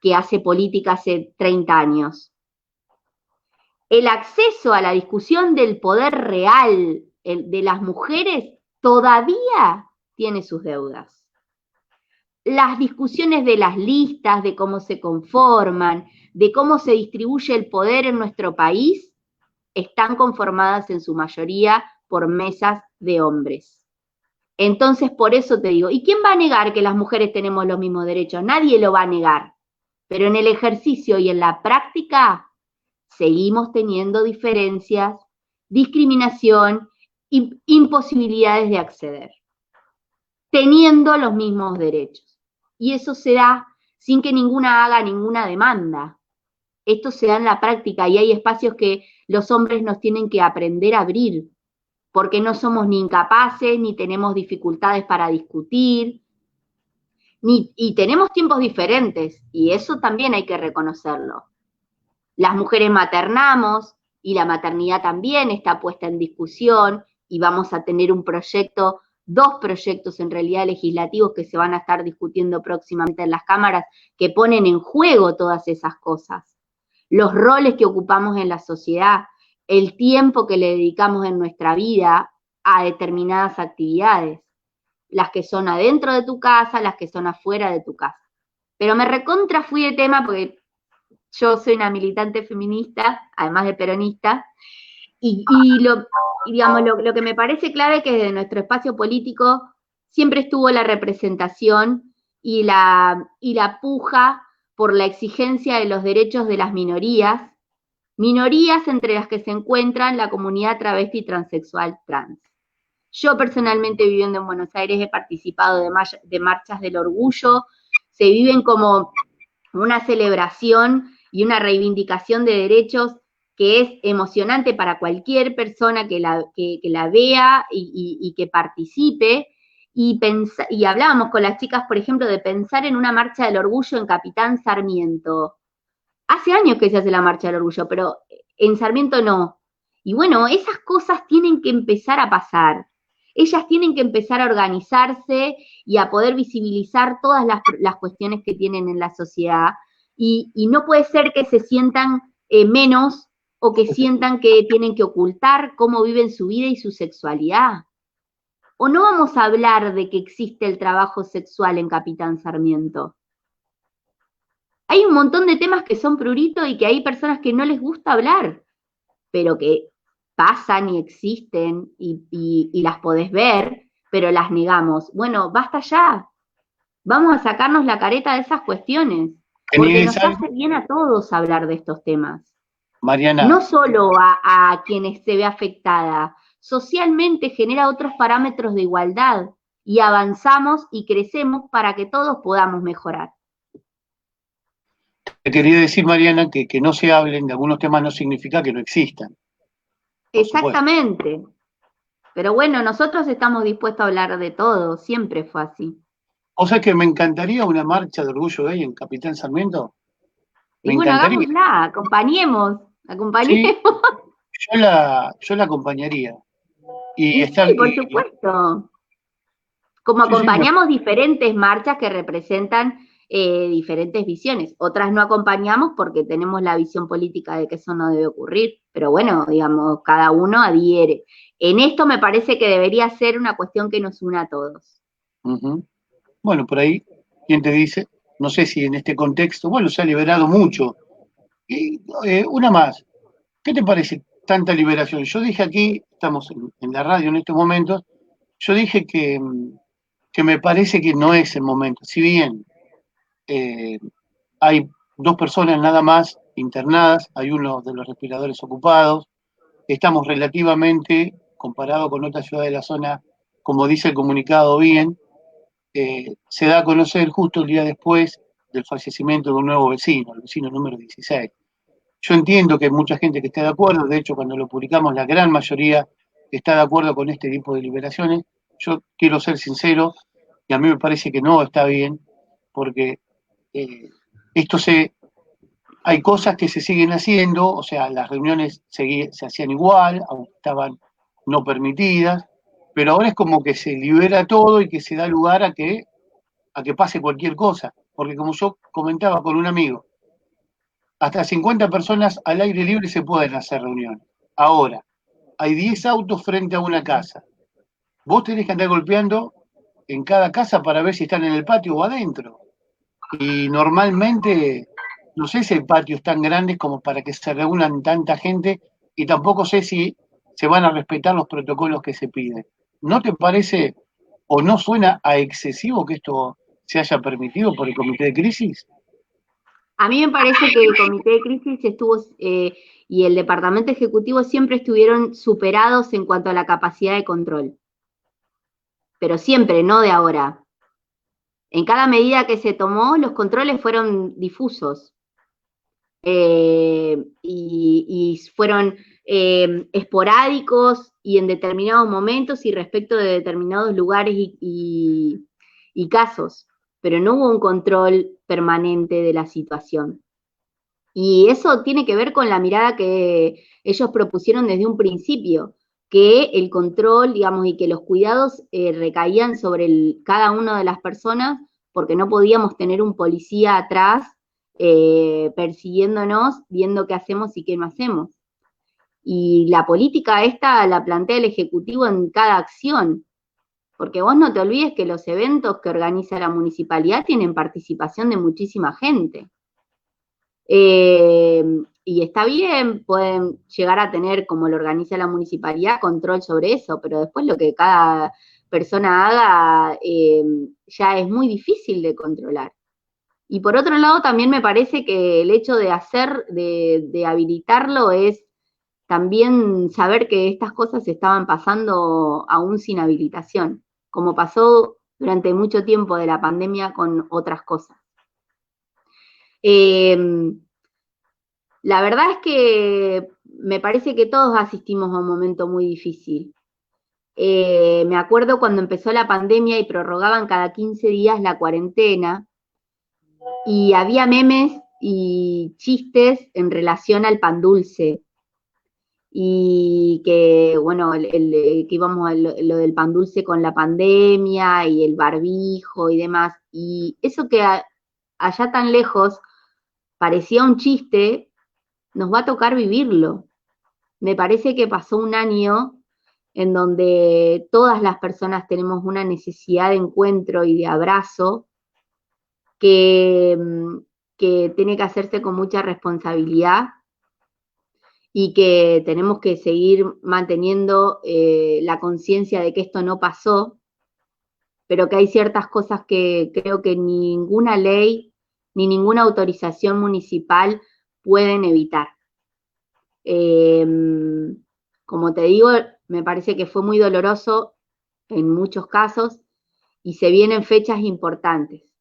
que hace política hace 30 años. El acceso a la discusión del poder real de las mujeres todavía tiene sus deudas. Las discusiones de las listas, de cómo se conforman, de cómo se distribuye el poder en nuestro país, están conformadas en su mayoría por mesas de hombres. Entonces, por eso te digo, ¿y quién va a negar que las mujeres tenemos los mismos derechos? Nadie lo va a negar. Pero en el ejercicio y en la práctica seguimos teniendo diferencias, discriminación y imposibilidades de acceder, teniendo los mismos derechos. Y eso se da sin que ninguna haga ninguna demanda. Esto se da en la práctica y hay espacios que los hombres nos tienen que aprender a abrir, porque no somos ni incapaces, ni tenemos dificultades para discutir, y tenemos tiempos diferentes, y eso también hay que reconocerlo. Las mujeres maternamos y la maternidad también está puesta en discusión y vamos a tener un proyecto, 2 proyectos en realidad legislativos que se van a estar discutiendo próximamente en las cámaras que ponen en juego todas esas cosas. Los roles que ocupamos en la sociedad, el tiempo que le dedicamos en nuestra vida a determinadas actividades, las que son adentro de tu casa, las que son afuera de tu casa. Pero me recontra fui de tema porque yo soy una militante feminista, además de peronista, y digamos, lo que me parece clave es que desde nuestro espacio político siempre estuvo la representación y la puja por la exigencia de los derechos de las minorías entre las que se encuentran la comunidad travesti, transexual, trans. Yo personalmente viviendo en Buenos Aires he participado de marchas del orgullo, se viven como una celebración y una reivindicación de derechos que es emocionante para cualquier persona que la vea y que participe. Y hablábamos con las chicas, por ejemplo, de pensar en una marcha del orgullo en Capitán Sarmiento. Hace años que se hace la marcha del orgullo, pero en Sarmiento no. Y bueno, esas cosas tienen que empezar a pasar. Ellas tienen que empezar a organizarse y a poder visibilizar todas las cuestiones que tienen en la sociedad. Y no puede ser que se sientan menos o que sientan que tienen que ocultar cómo viven su vida y su sexualidad. ¿O no vamos a hablar de que existe el trabajo sexual en Capitán Sarmiento? Hay un montón de temas que son prurito y que hay personas que no les gusta hablar, pero que pasan y existen y las podés ver, pero las negamos. Bueno, basta ya. Vamos a sacarnos la careta de esas cuestiones, porque nos hace bien a todos hablar de estos temas. Mariana. No solo a quienes se ve afectada, socialmente genera otros parámetros de igualdad y avanzamos y crecemos para que todos podamos mejorar. Te quería decir, Mariana, que no se hablen de algunos temas no significa que no existan. Exactamente. Pero bueno, nosotros estamos dispuestos a hablar de todo, siempre fue así. O sea que me encantaría una marcha de orgullo gay en Capitán Sarmiento. Y bueno, hagámosla, acompañemos. Sí, yo la acompañaría. Y Y están, sí, por supuesto. Como sí, sí, acompañamos diferentes marchas que representan diferentes visiones. Otras no acompañamos porque tenemos la visión política de que eso no debe ocurrir. Pero bueno, digamos, cada uno adhiere. En esto me parece que debería ser una cuestión que nos una a todos. ujú. Bueno, por ahí, ¿quién te dice? No sé si en este contexto, bueno, se ha liberado mucho. Y, una más, ¿qué te parece tanta liberación? Yo dije aquí, estamos en la radio en estos momentos, yo dije que me parece que no es el momento. Si bien eh, hay dos personas nada más internadas, hay uno de los respiradores ocupados, estamos relativamente, comparado con otras ciudades de la zona, como dice el comunicado, bien, se da a conocer justo el día después del fallecimiento de un nuevo vecino, el vecino número 16. Yo entiendo que hay mucha gente que está de acuerdo, de hecho cuando lo publicamos la gran mayoría está de acuerdo con este tipo de liberaciones. Yo quiero ser sincero y a mí me parece que no está bien porque eh, esto se, hay cosas que se siguen haciendo, o sea, las reuniones se hacían igual, aunque estaban no permitidas, pero ahora es como que se libera todo y que se da lugar a que pase cualquier cosa, porque como yo comentaba con un amigo, hasta 50 personas al aire libre se pueden hacer reuniones. Ahora, hay 10 autos frente a una casa. Vos tenés que andar golpeando en cada casa para ver si están en el patio o adentro. Y normalmente, no sé si el patio es tan grande como para que se reúnan tanta gente y tampoco sé si se van a respetar los protocolos que se piden. ¿No te parece o no suena a excesivo que esto se haya permitido por el comité de crisis? A mí me parece que el comité de crisis estuvo y el departamento ejecutivo siempre estuvieron superados en cuanto a la capacidad de control. Pero siempre, no de ahora. En cada medida que se tomó, los controles fueron difusos y fueron esporádicos y en determinados momentos y respecto de determinados lugares y casos, pero no hubo un control permanente de la situación. Y eso tiene que ver con la mirada que ellos propusieron desde un principio, que el control, digamos, y que los cuidados recaían sobre cada una de las personas, porque no podíamos tener un policía atrás persiguiéndonos, viendo qué hacemos y qué no hacemos. Y la política esta la plantea el Ejecutivo en cada acción, porque vos no te olvides que los eventos que organiza la municipalidad tienen participación de muchísima gente. Eh, y está bien, pueden llegar a tener, como lo organiza la municipalidad, control sobre eso, pero después lo que cada persona haga ya es muy difícil de controlar. Y por otro lado, también me parece que el hecho de de habilitarlo es también saber que estas cosas estaban pasando aún sin habilitación, como pasó durante mucho tiempo de la pandemia con otras cosas. Eh, la verdad es que me parece que todos asistimos a un momento muy difícil. Me acuerdo cuando empezó la pandemia y prorrogaban cada 15 días la cuarentena y había memes y chistes en relación al pan dulce. Y que, bueno, que íbamos a lo del pan dulce con la pandemia y el barbijo y demás. Y eso que allá tan lejos parecía un chiste, nos va a tocar vivirlo. Me parece que pasó un año en donde todas las personas tenemos una necesidad de encuentro y de abrazo que, que tiene que hacerse con mucha responsabilidad y que tenemos que seguir manteniendo la conciencia de que esto no pasó, pero que hay ciertas cosas que creo que ninguna ley ni ninguna autorización municipal pueden evitar. Eh, como te digo, me parece que fue muy doloroso en muchos casos y se vienen fechas importantes.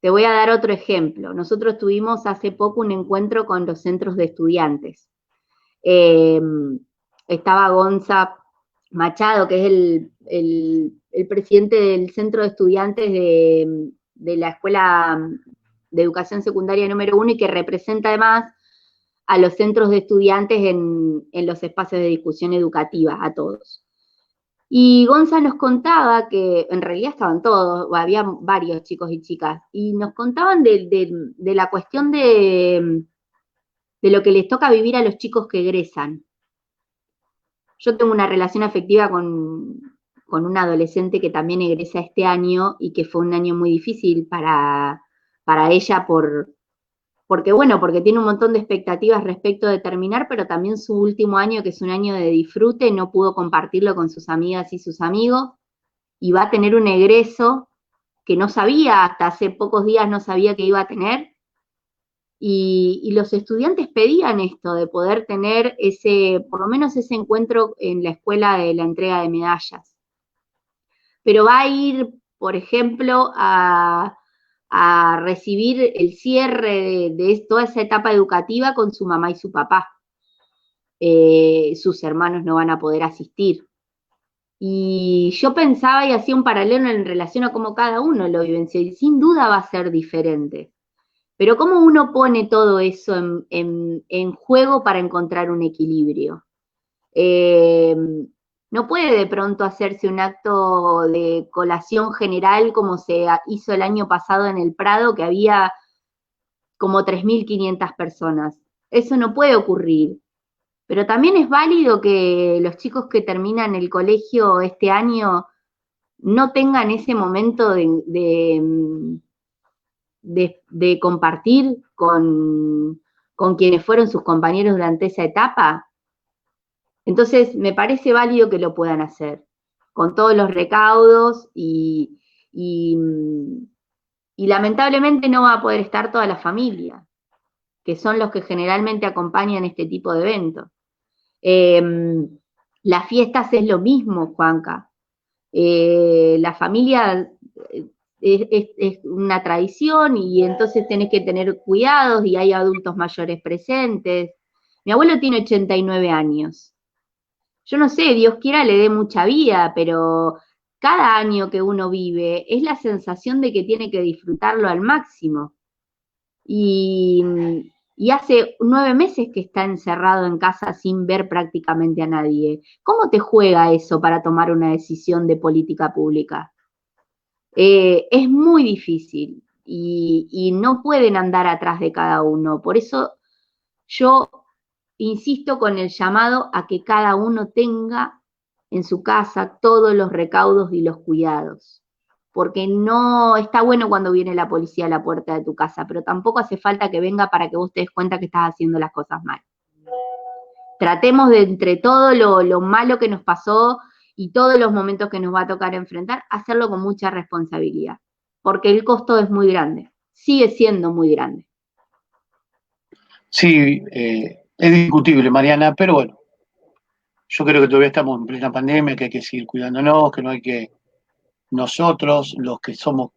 Te voy a dar otro ejemplo. Nosotros tuvimos hace poco un encuentro con los centros de estudiantes. Eh, estaba Gonza Machado, que es el presidente del centro de estudiantes de la Escuela de Educación Secundaria número 1 y que representa además a los centros de estudiantes en los espacios de discusión educativa, a todos. Y Gonza nos contaba que en realidad estaban todos, o había varios chicos y chicas, y nos contaban de la cuestión de lo que les toca vivir a los chicos que egresan. Yo tengo una relación afectiva con una adolescente que también egresa este año y que fue un año muy difícil para ella porque bueno, porque tiene un montón de expectativas respecto de terminar, pero también su último año, que es un año de disfrute, no pudo compartirlo con sus amigas y sus amigos, y va a tener un egreso que no sabía, hasta hace pocos días no sabía que iba a tener, y los estudiantes pedían esto, de poder tener ese, por lo menos ese encuentro en la escuela de la entrega de medallas. Pero va a ir, por ejemplo, a recibir el cierre de toda esa etapa educativa con su mamá y su papá. Sus hermanos no van a poder asistir. Y yo pensaba y hacía un paralelo en relación a cómo cada uno lo vivenció, y sin duda va a ser diferente. Pero ¿cómo uno pone todo eso en juego para encontrar un equilibrio? Eh, no puede de pronto hacerse un acto de colación general como se hizo el año pasado en el Prado, que había como 3.500 personas. Eso no puede ocurrir. Pero también es válido que los chicos que terminan el colegio este año no tengan ese momento de compartir con quienes fueron sus compañeros durante esa etapa. Entonces, me parece válido que lo puedan hacer, con todos los recaudos y, y lamentablemente no va a poder estar toda la familia, que son los que generalmente acompañan este tipo de eventos. Eh, las fiestas es lo mismo, Juanca. La familia es una tradición y entonces tenés que tener cuidados y hay adultos mayores presentes. Mi abuelo tiene 89 años. Yo no sé, Dios quiera le dé mucha vida, pero cada año que uno vive es la sensación de que tiene que disfrutarlo al máximo. Y, y hace 9 meses que está encerrado en casa sin ver prácticamente a nadie. ¿Cómo te juega eso para tomar una decisión de política pública? Es muy difícil y no pueden andar atrás de cada uno. Por eso yo insisto con el llamado a que cada uno tenga en su casa todos los recaudos y los cuidados. Porque no está bueno cuando viene la policía a la puerta de tu casa, pero tampoco hace falta que venga para que vos te des cuenta que estás haciendo las cosas mal. Tratemos de entre todo lo malo que nos pasó y todos los momentos que nos va a tocar enfrentar, hacerlo con mucha responsabilidad, porque el costo es muy grande, sigue siendo muy grande. Sí, es discutible, Mariana, pero bueno, yo creo que todavía estamos en plena pandemia, que hay que seguir cuidándonos, que no hay que nosotros, los que somos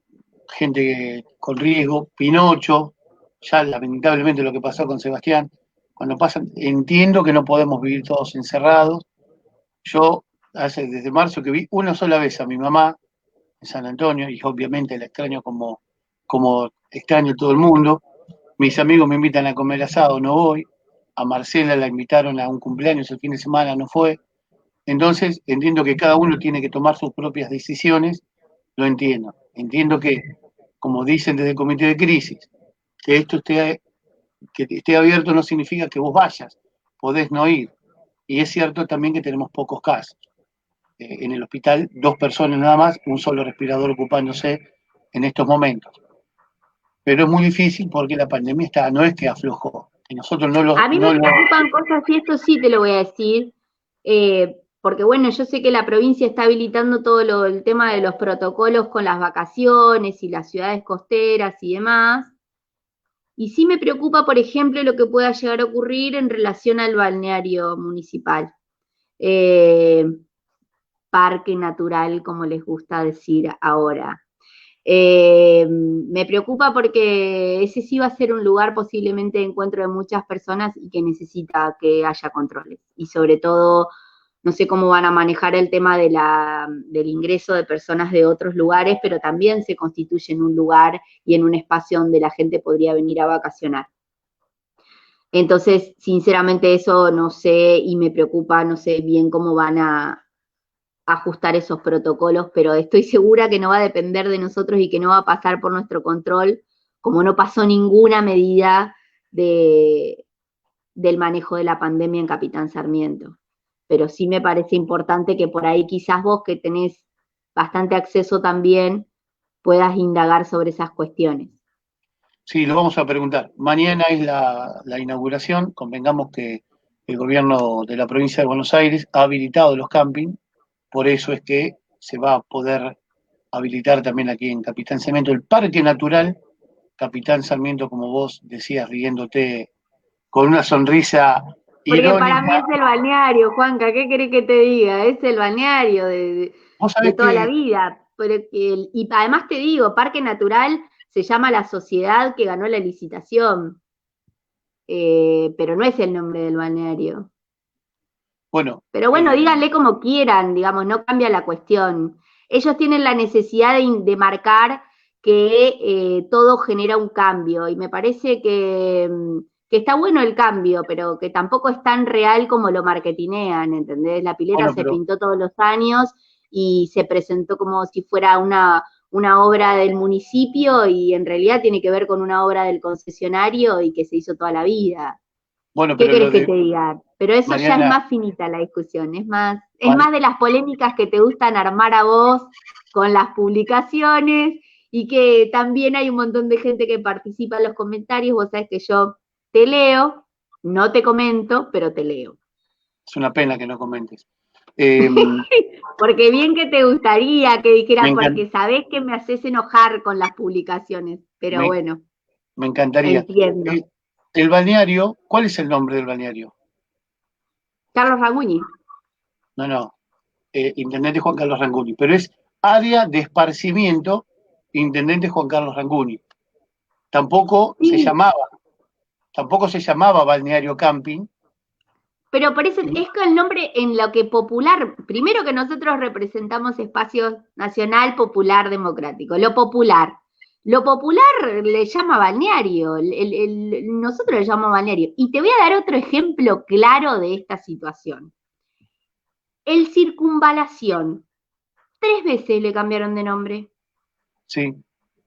gente con riesgo, Pinocho, ya lamentablemente lo que pasó con Sebastián, cuando pasan, entiendo que no podemos vivir todos encerrados. Yo desde marzo que vi una sola vez a mi mamá en San Antonio, y obviamente la extraño como extraño todo el mundo. Mis amigos me invitan a comer asado, no voy. A Marcela la invitaron a un cumpleaños el fin de semana, no fue. Entonces, entiendo que cada uno tiene que tomar sus propias decisiones, lo entiendo. Entiendo que, como dicen desde el comité de crisis, que que esté abierto no significa que vos vayas, podés no ir. Y es cierto también que tenemos pocos casos. En el hospital, 2 personas nada más, un solo respirador ocupándose en estos momentos. Pero es muy difícil porque la pandemia no es que aflojó, que nosotros A mí me preocupan cosas, y esto sí te lo voy a decir, porque bueno, yo sé que la provincia está habilitando todo el tema de los protocolos con las vacaciones y las ciudades costeras y demás, y sí me preocupa, por ejemplo, lo que pueda llegar a ocurrir en relación al balneario municipal. Eh, parque natural, como les gusta decir ahora. Me preocupa porque ese sí va a ser un lugar posiblemente de encuentro de muchas personas y que necesita que haya controles. Y sobre todo, no sé cómo van a manejar el tema del ingreso de personas de otros lugares, pero también se constituye en un lugar y en un espacio donde la gente podría venir a vacacionar. Entonces, sinceramente eso no sé y me preocupa, no sé bien cómo van ajustar esos protocolos, pero estoy segura que no va a depender de nosotros y que no va a pasar por nuestro control, como no pasó ninguna medida del manejo de la pandemia en Capitán Sarmiento. Pero sí me parece importante que por ahí quizás vos, que tenés bastante acceso también, puedas indagar sobre esas cuestiones. Sí, lo vamos a preguntar. Mañana es la inauguración. Convengamos que el gobierno de la provincia de Buenos Aires ha habilitado los campings, por eso es que se va a poder habilitar también aquí en Capitán Sarmiento el Parque Natural Capitán Sarmiento, como vos decías, riéndote con una sonrisa Porque para mí irónica. es el balneario, Juanca, ¿qué querés que te diga? Es el balneario Vos de sabés toda la que, vida. Y además te digo, Parque Natural se llama la sociedad que ganó la licitación, pero no es el nombre del balneario. bueno, Pero bueno, díganle como quieran, digamos, no cambia la cuestión. Ellos tienen la necesidad de marcar que todo genera un cambio y me parece que está bueno el cambio, pero que tampoco es tan real como lo marketinean, ¿entendés? La pileta bueno, se pero, pintó todos los años y se presentó como si fuera una obra del municipio y en realidad tiene que ver con una obra del concesionario y que se hizo toda la vida. bueno, ¿Qué pero querés lo que de te diga? Pero eso ya es Mariana, más finita la discusión, es Mar- más de las polémicas que te gustan armar a vos con las publicaciones y que también hay un montón de gente que participa en los comentarios. Vos sabés que yo te leo, no te comento, pero te leo. es una pena que no comentes. Eh, Porque bien que te gustaría que me, dijera, encan- porque sabés que me haces enojar con las publicaciones, pero me, bueno, me encantaría. entiendo. Eh, el balneario, ¿cuál es el nombre del balneario? Carlos Raguni. No, no, Intendente Juan Carlos Ranguni, pero es área de esparcimiento Intendente Juan Carlos Ranguni. Tampoco se Sí, llamaba, tampoco se llamaba balneario camping. pero por eso es que el nombre en lo que popular, primero que nosotros representamos espacio nacional, popular, democrático, lo popular le llama balneario, nosotros le llamamos balneario. Y te voy a dar otro ejemplo claro de esta situación. El circunvalación, 3 veces le cambiaron de nombre. Sí,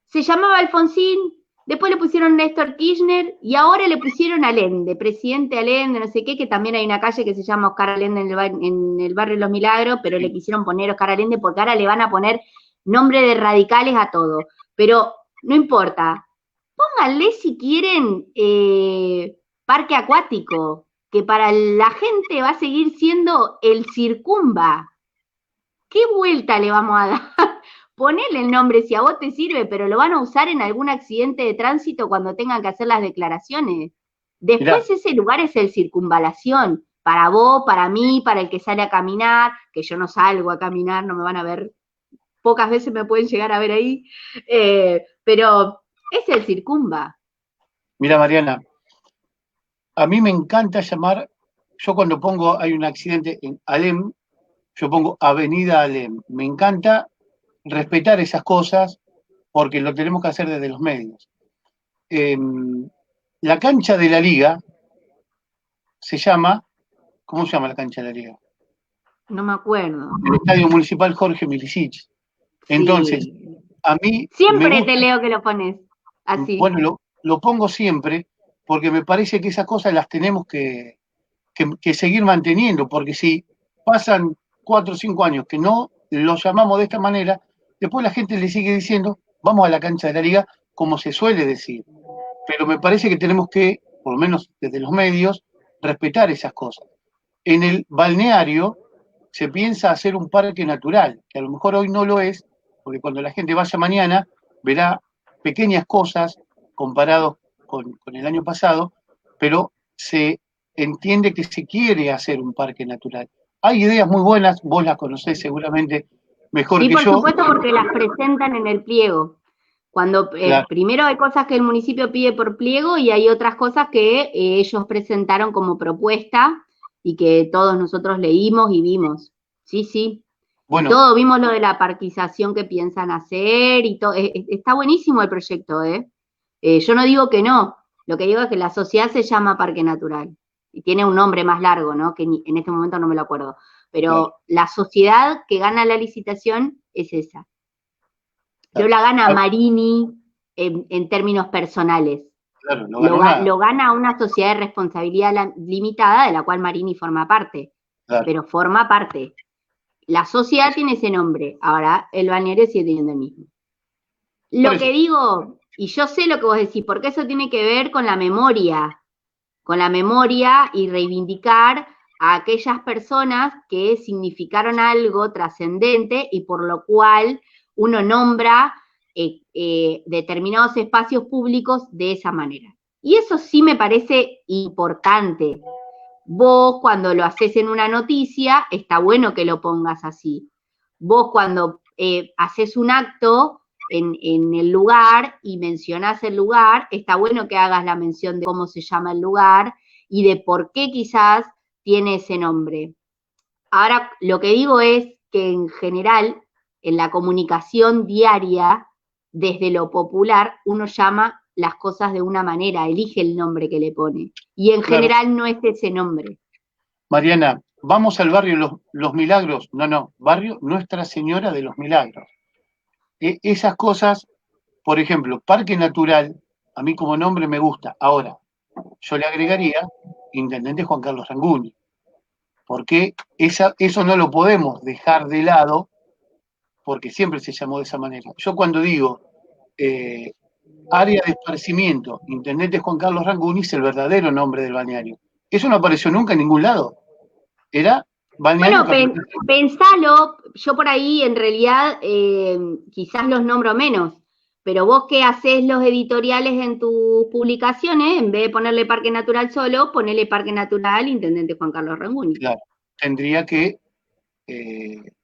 Se llamaba Alfonsín, después le pusieron Néstor Kirchner y ahora le pusieron Allende, presidente Allende, no sé qué, que también hay una calle que se llama Oscar Allende en el barrio Los Milagros, pero le sí. quisieron poner Oscar Allende porque ahora le van a poner nombre de radicales a todo. Pero no importa, pónganle si quieren parque acuático, que para la gente va a seguir siendo el Circunva. ¿Qué vuelta le vamos a dar? Ponele el nombre si a vos te sirve, pero lo van a usar en algún accidente de tránsito cuando tengan que hacer las declaraciones. Mirá, Después ese lugar es el circunvalación, para vos, para mí, para el que sale a caminar, que yo no salgo a caminar, no me van a ver, pocas veces me pueden llegar a ver ahí, pero es el circunva. mirá Mariana, a mí me encanta llamar, yo cuando pongo, hay un accidente en Alem, yo pongo Avenida Alem. Me encanta respetar esas cosas porque lo tenemos que hacer desde los medios. Eh, la cancha de la liga se llama, ¿cómo se llama la cancha de la liga? No me acuerdo. El Estadio Municipal Jorge Milicic. Entonces, Sí. a mí me Siempre te gusta, leo que lo pones así. bueno, lo pongo siempre porque me parece que esas cosas las tenemos que seguir manteniendo, porque si pasan 4 o 5 años que no lo llamamos de esta manera, después la gente le sigue diciendo, vamos a la cancha de la liga, como se suele decir. Pero me parece que tenemos que, por lo menos desde los medios, respetar esas cosas. En el balneario se piensa hacer un parque natural, que a lo mejor hoy no lo es, porque cuando la gente vaya mañana verá pequeñas cosas comparados con el año pasado, pero se entiende que se quiere hacer un parque natural. Hay ideas muy buenas, vos las conocés seguramente mejor Sí, que por yo. supuesto, porque las presentan en el pliego. Cuando Claro, primero hay cosas que el municipio pide por pliego y hay otras cosas que ellos presentaron como propuesta y que todos nosotros leímos y vimos. Sí, sí. Y bueno, todo vimos lo de la parquización que piensan hacer y todo. Está buenísimo el proyecto, ¿eh? Yo no digo que no. Lo que digo es que la sociedad se llama Parque Natural y tiene un nombre más largo, ¿no? Que en este momento no me lo acuerdo. pero claro, la sociedad que gana la licitación es esa. No claro. la gana Ah, Marini en términos personales. claro, no ganó nada. Lo gana una sociedad de responsabilidad limitada, de la cual Marini forma parte, Claro. pero forma parte. La sociedad tiene ese nombre, ahora el balneario sigue teniendo el mismo. Por Lo que eso, digo, y yo sé lo que vos decís, porque eso tiene que ver con la memoria y reivindicar a aquellas personas que significaron algo trascendente y por lo cual uno nombra determinados espacios públicos de esa manera. Y eso sí me parece importante. Vos cuando lo haces en una noticia, está bueno que lo pongas así. Vos cuando haces un acto en el lugar y mencionás el lugar, está bueno que hagas la mención de cómo se llama el lugar y de por qué quizás tiene ese nombre. Ahora, lo que digo es que en general, en la comunicación diaria, desde lo popular, uno llama las cosas de una manera, elige el nombre que le pone. Y en claro. general no es ese nombre. Mariana, vamos al barrio Los Milagros. No, no, barrio Nuestra Señora de los Milagros. Esas cosas, por ejemplo, Parque Natural, a mí como nombre me gusta. Ahora, yo le agregaría Intendente Juan Carlos Ranguni, porque eso no lo podemos dejar de lado, porque siempre se llamó de esa manera. Yo cuando digo eh, área de esparcimiento, Intendente Juan Carlos Ranguni, es el verdadero nombre del balneario. Eso no apareció nunca en ningún lado. Era Balneario Bueno, Capitán. pensalo, yo por ahí en realidad quizás los nombro menos, pero vos que haces los editoriales en tus publicaciones, en vez de ponerle Parque Natural solo, ponele Parque Natural Intendente Juan Carlos Ranguni. Claro, tendría que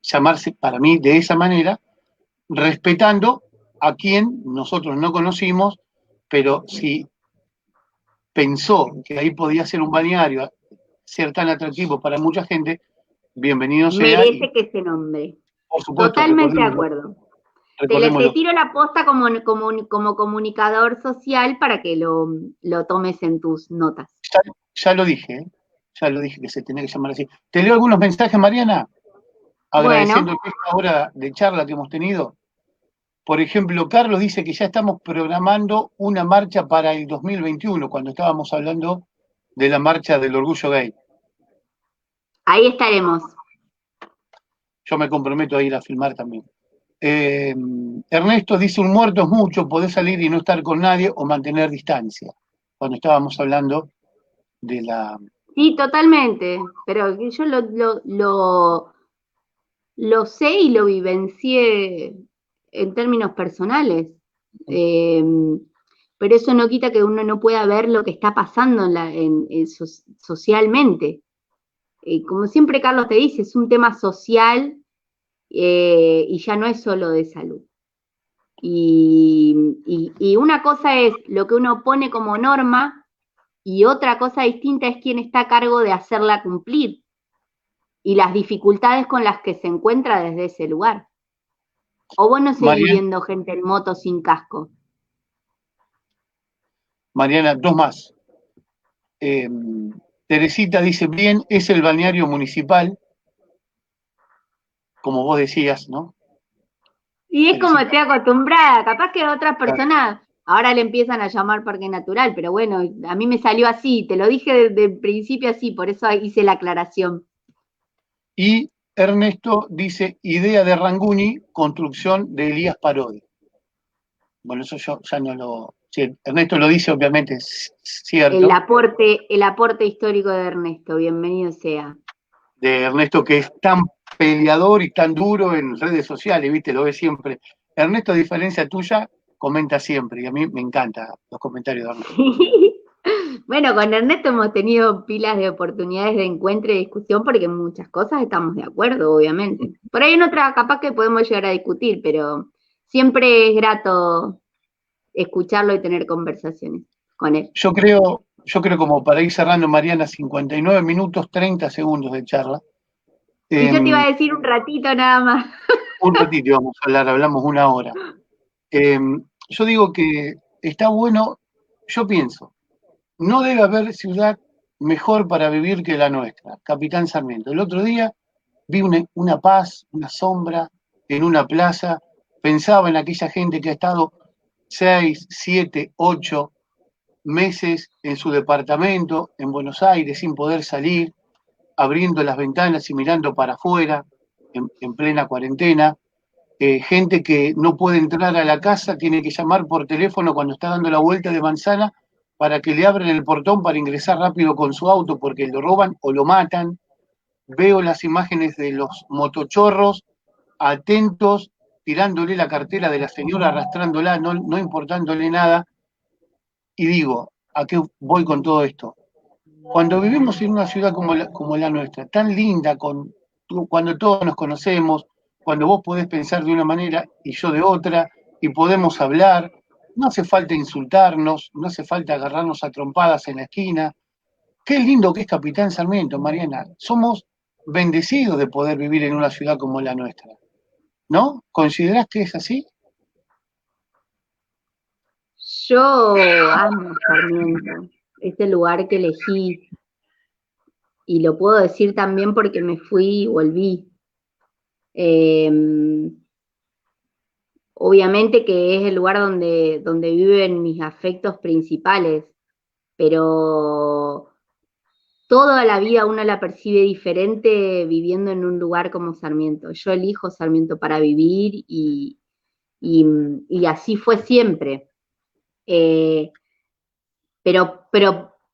llamarse para mí de esa manera, respetando a quien nosotros no conocimos, pero si pensó que ahí podía ser un balneario, ser tan atractivo para mucha gente, bienvenido sea y Merece que se nombre. por supuesto, Totalmente de acuerdo. Te recordémoslo. tiro la posta como comunicador social para que lo tomes en tus notas. Ya, ya lo dije, ¿eh? Ya lo dije que se tenía que llamar así. Te leo algunos mensajes, Mariana, agradeciendo Bueno, esta hora de charla que hemos tenido. Por ejemplo, Carlos dice que ya estamos programando una marcha para el 2021, cuando estábamos hablando de la marcha del orgullo gay. ahí estaremos. Yo me comprometo a ir a filmar también. Ernesto dice, un muerto es mucho, podés salir y no estar con nadie o mantener distancia. Cuando estábamos hablando de la... Sí, totalmente, pero yo lo sé y lo vivencié en términos personales. Eh, pero eso no quita que uno no pueda ver lo que está pasando socialmente. Como siempre Carlos te dice, es un tema social y ya no es solo de salud. Y una cosa es lo que uno pone como norma y otra cosa distinta es quién está a cargo de hacerla cumplir y las dificultades con las que se encuentra desde ese lugar. O vos no seguís Mariana, viendo gente en moto sin casco. Mariana, dos más. Eh, Teresita dice, bien, es el balneario municipal, como vos decías, ¿no? Y es como Teresita. estoy acostumbrada, capaz que otras personas ahora le empiezan a llamar parque natural, pero bueno, a mí me salió así, te lo dije desde el principio así, por eso hice la aclaración. Y Ernesto dice, idea de Ranguni, construcción de Elías Parodi. Bueno, eso yo ya no lo... Si Ernesto lo dice, obviamente es cierto, El aporte histórico de Ernesto, bienvenido sea. de Ernesto que es tan peleador y tan duro en redes sociales, ¿viste? Lo ve siempre. Ernesto, a diferencia tuya, comenta siempre y a mí me encantan los comentarios de Ernesto. Bueno, con Ernesto hemos tenido pilas de oportunidades de encuentro y discusión porque en muchas cosas estamos de acuerdo, obviamente. Por ahí en otras capaz que podemos llegar a discutir, pero siempre es grato escucharlo y tener conversaciones con él. Yo creo como para ir cerrando, Mariana, 59 minutos, 30 segundos de charla. Y Eh, yo te iba a decir un ratito nada más. un ratito vamos a hablar, hablamos una hora. Eh, yo digo que está bueno, yo pienso, no debe haber ciudad mejor para vivir que la nuestra, Capitán Sarmiento. El otro día vi una paz, una sombra en una plaza, pensaba en aquella gente que ha estado 6, 7, 8 meses en su departamento en Buenos Aires sin poder salir, abriendo las ventanas y mirando para afuera en plena cuarentena. Gente que no puede entrar a la casa, tiene que llamar por teléfono cuando está dando la vuelta de manzana para que le abran el portón para ingresar rápido con su auto porque lo roban o lo matan. Veo las imágenes de los motochorros atentos, tirándole la cartera de la señora, arrastrándola, no importándole nada. Y digo, ¿a qué voy con todo esto? Cuando vivimos en una ciudad como la nuestra, tan linda, cuando todos nos conocemos, cuando vos podés pensar de una manera y yo de otra, y podemos hablar, no hace falta insultarnos, no hace falta agarrarnos a trompadas en la esquina. Qué lindo que es Capitán Sarmiento, Mariana. Somos bendecidos de poder vivir en una ciudad como la nuestra, ¿no? ¿Considerás que es así? Yo amo Sarmiento, este lugar que elegí, y lo puedo decir también porque me fui y volví. Eh, Obviamente que es el lugar donde viven mis afectos principales, pero toda la vida uno la percibe diferente viviendo en un lugar como Sarmiento. Yo elijo Sarmiento para vivir y así fue siempre. Eh, pero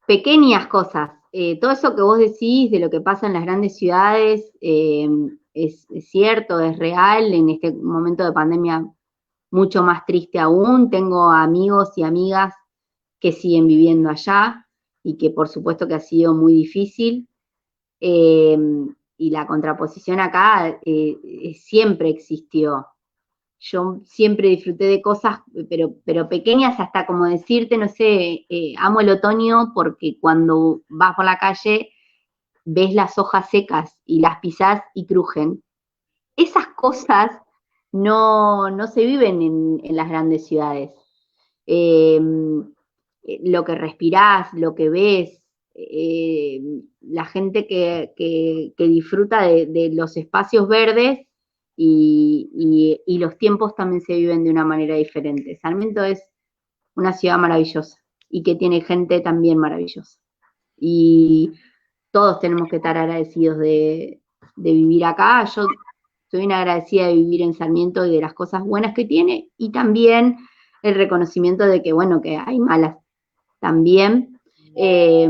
pequeñas cosas. Todo eso que vos decís de lo que pasa en las grandes ciudades es cierto, es real. En este momento de pandemia mucho más triste aún. Tengo amigos y amigas que siguen viviendo allá y que por supuesto que ha sido muy difícil. Eh, y la contraposición acá siempre existió. Yo siempre disfruté de cosas, pero pequeñas, hasta como decirte, no sé, amo el otoño porque cuando vas por la calle ves las hojas secas y las pisás y crujen. Esas cosas no se viven en las grandes ciudades. Eh, lo que respirás, lo que ves, la gente que disfruta de los espacios verdes y los tiempos también se viven de una manera diferente. Sarmiento es una ciudad maravillosa y que tiene gente también maravillosa. Y todos tenemos que estar agradecidos de vivir acá. Yo soy una agradecida de vivir en Sarmiento y de las cosas buenas que tiene, y también el reconocimiento de que, bueno, que hay malas también. Eh,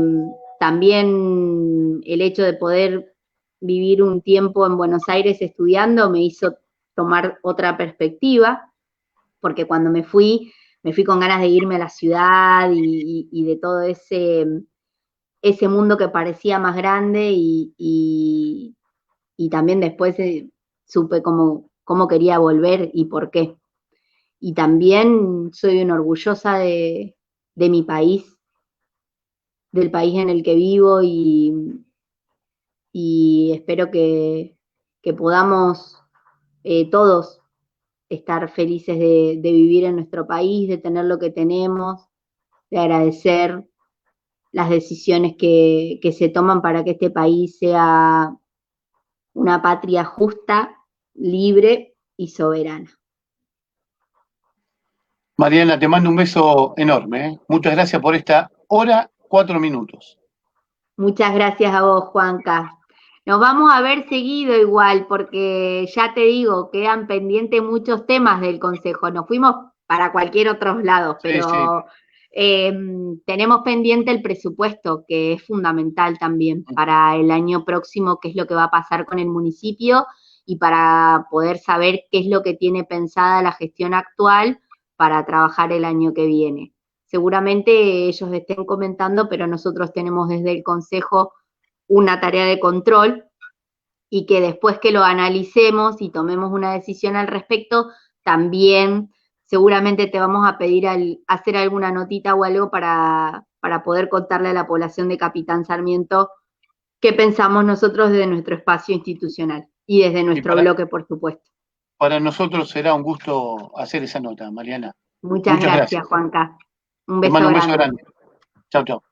También el hecho de poder vivir un tiempo en Buenos Aires estudiando me hizo tomar otra perspectiva, porque cuando me fui con ganas de irme a la ciudad y de todo ese mundo que parecía más grande y también después supe cómo quería volver y por qué. Y también soy una orgullosa de mi país, del país en el que vivo y espero que podamos todos estar felices de vivir en nuestro país, de tener lo que tenemos, de agradecer las decisiones que se toman para que este país sea una patria justa, libre y soberana. Mariana, te mando un beso enorme, ¿eh? Muchas gracias por esta hora, 4 minutos. Muchas gracias a vos, Juanca. Nos vamos a ver seguido igual, porque ya te digo, quedan pendientes muchos temas del Consejo. Nos fuimos para cualquier otro lado, Sí, sí. pero tenemos pendiente el presupuesto, que es fundamental también para el año próximo, qué es lo que va a pasar con el municipio y para poder saber qué es lo que tiene pensada la gestión actual para trabajar el año que viene. Seguramente ellos estén comentando, pero nosotros tenemos desde el Consejo una tarea de control y que después que lo analicemos y tomemos una decisión al respecto, también seguramente te vamos a pedir hacer alguna notita o algo para poder contarle a la población de Capitán Sarmiento qué pensamos nosotros desde nuestro espacio institucional y desde Y nuestro bloque, por supuesto. para nosotros será un gusto hacer esa nota, Mariana. Muchas Muchas gracias, gracias. Juanca. Un Te beso mando un beso grande. grande. Chao, chao.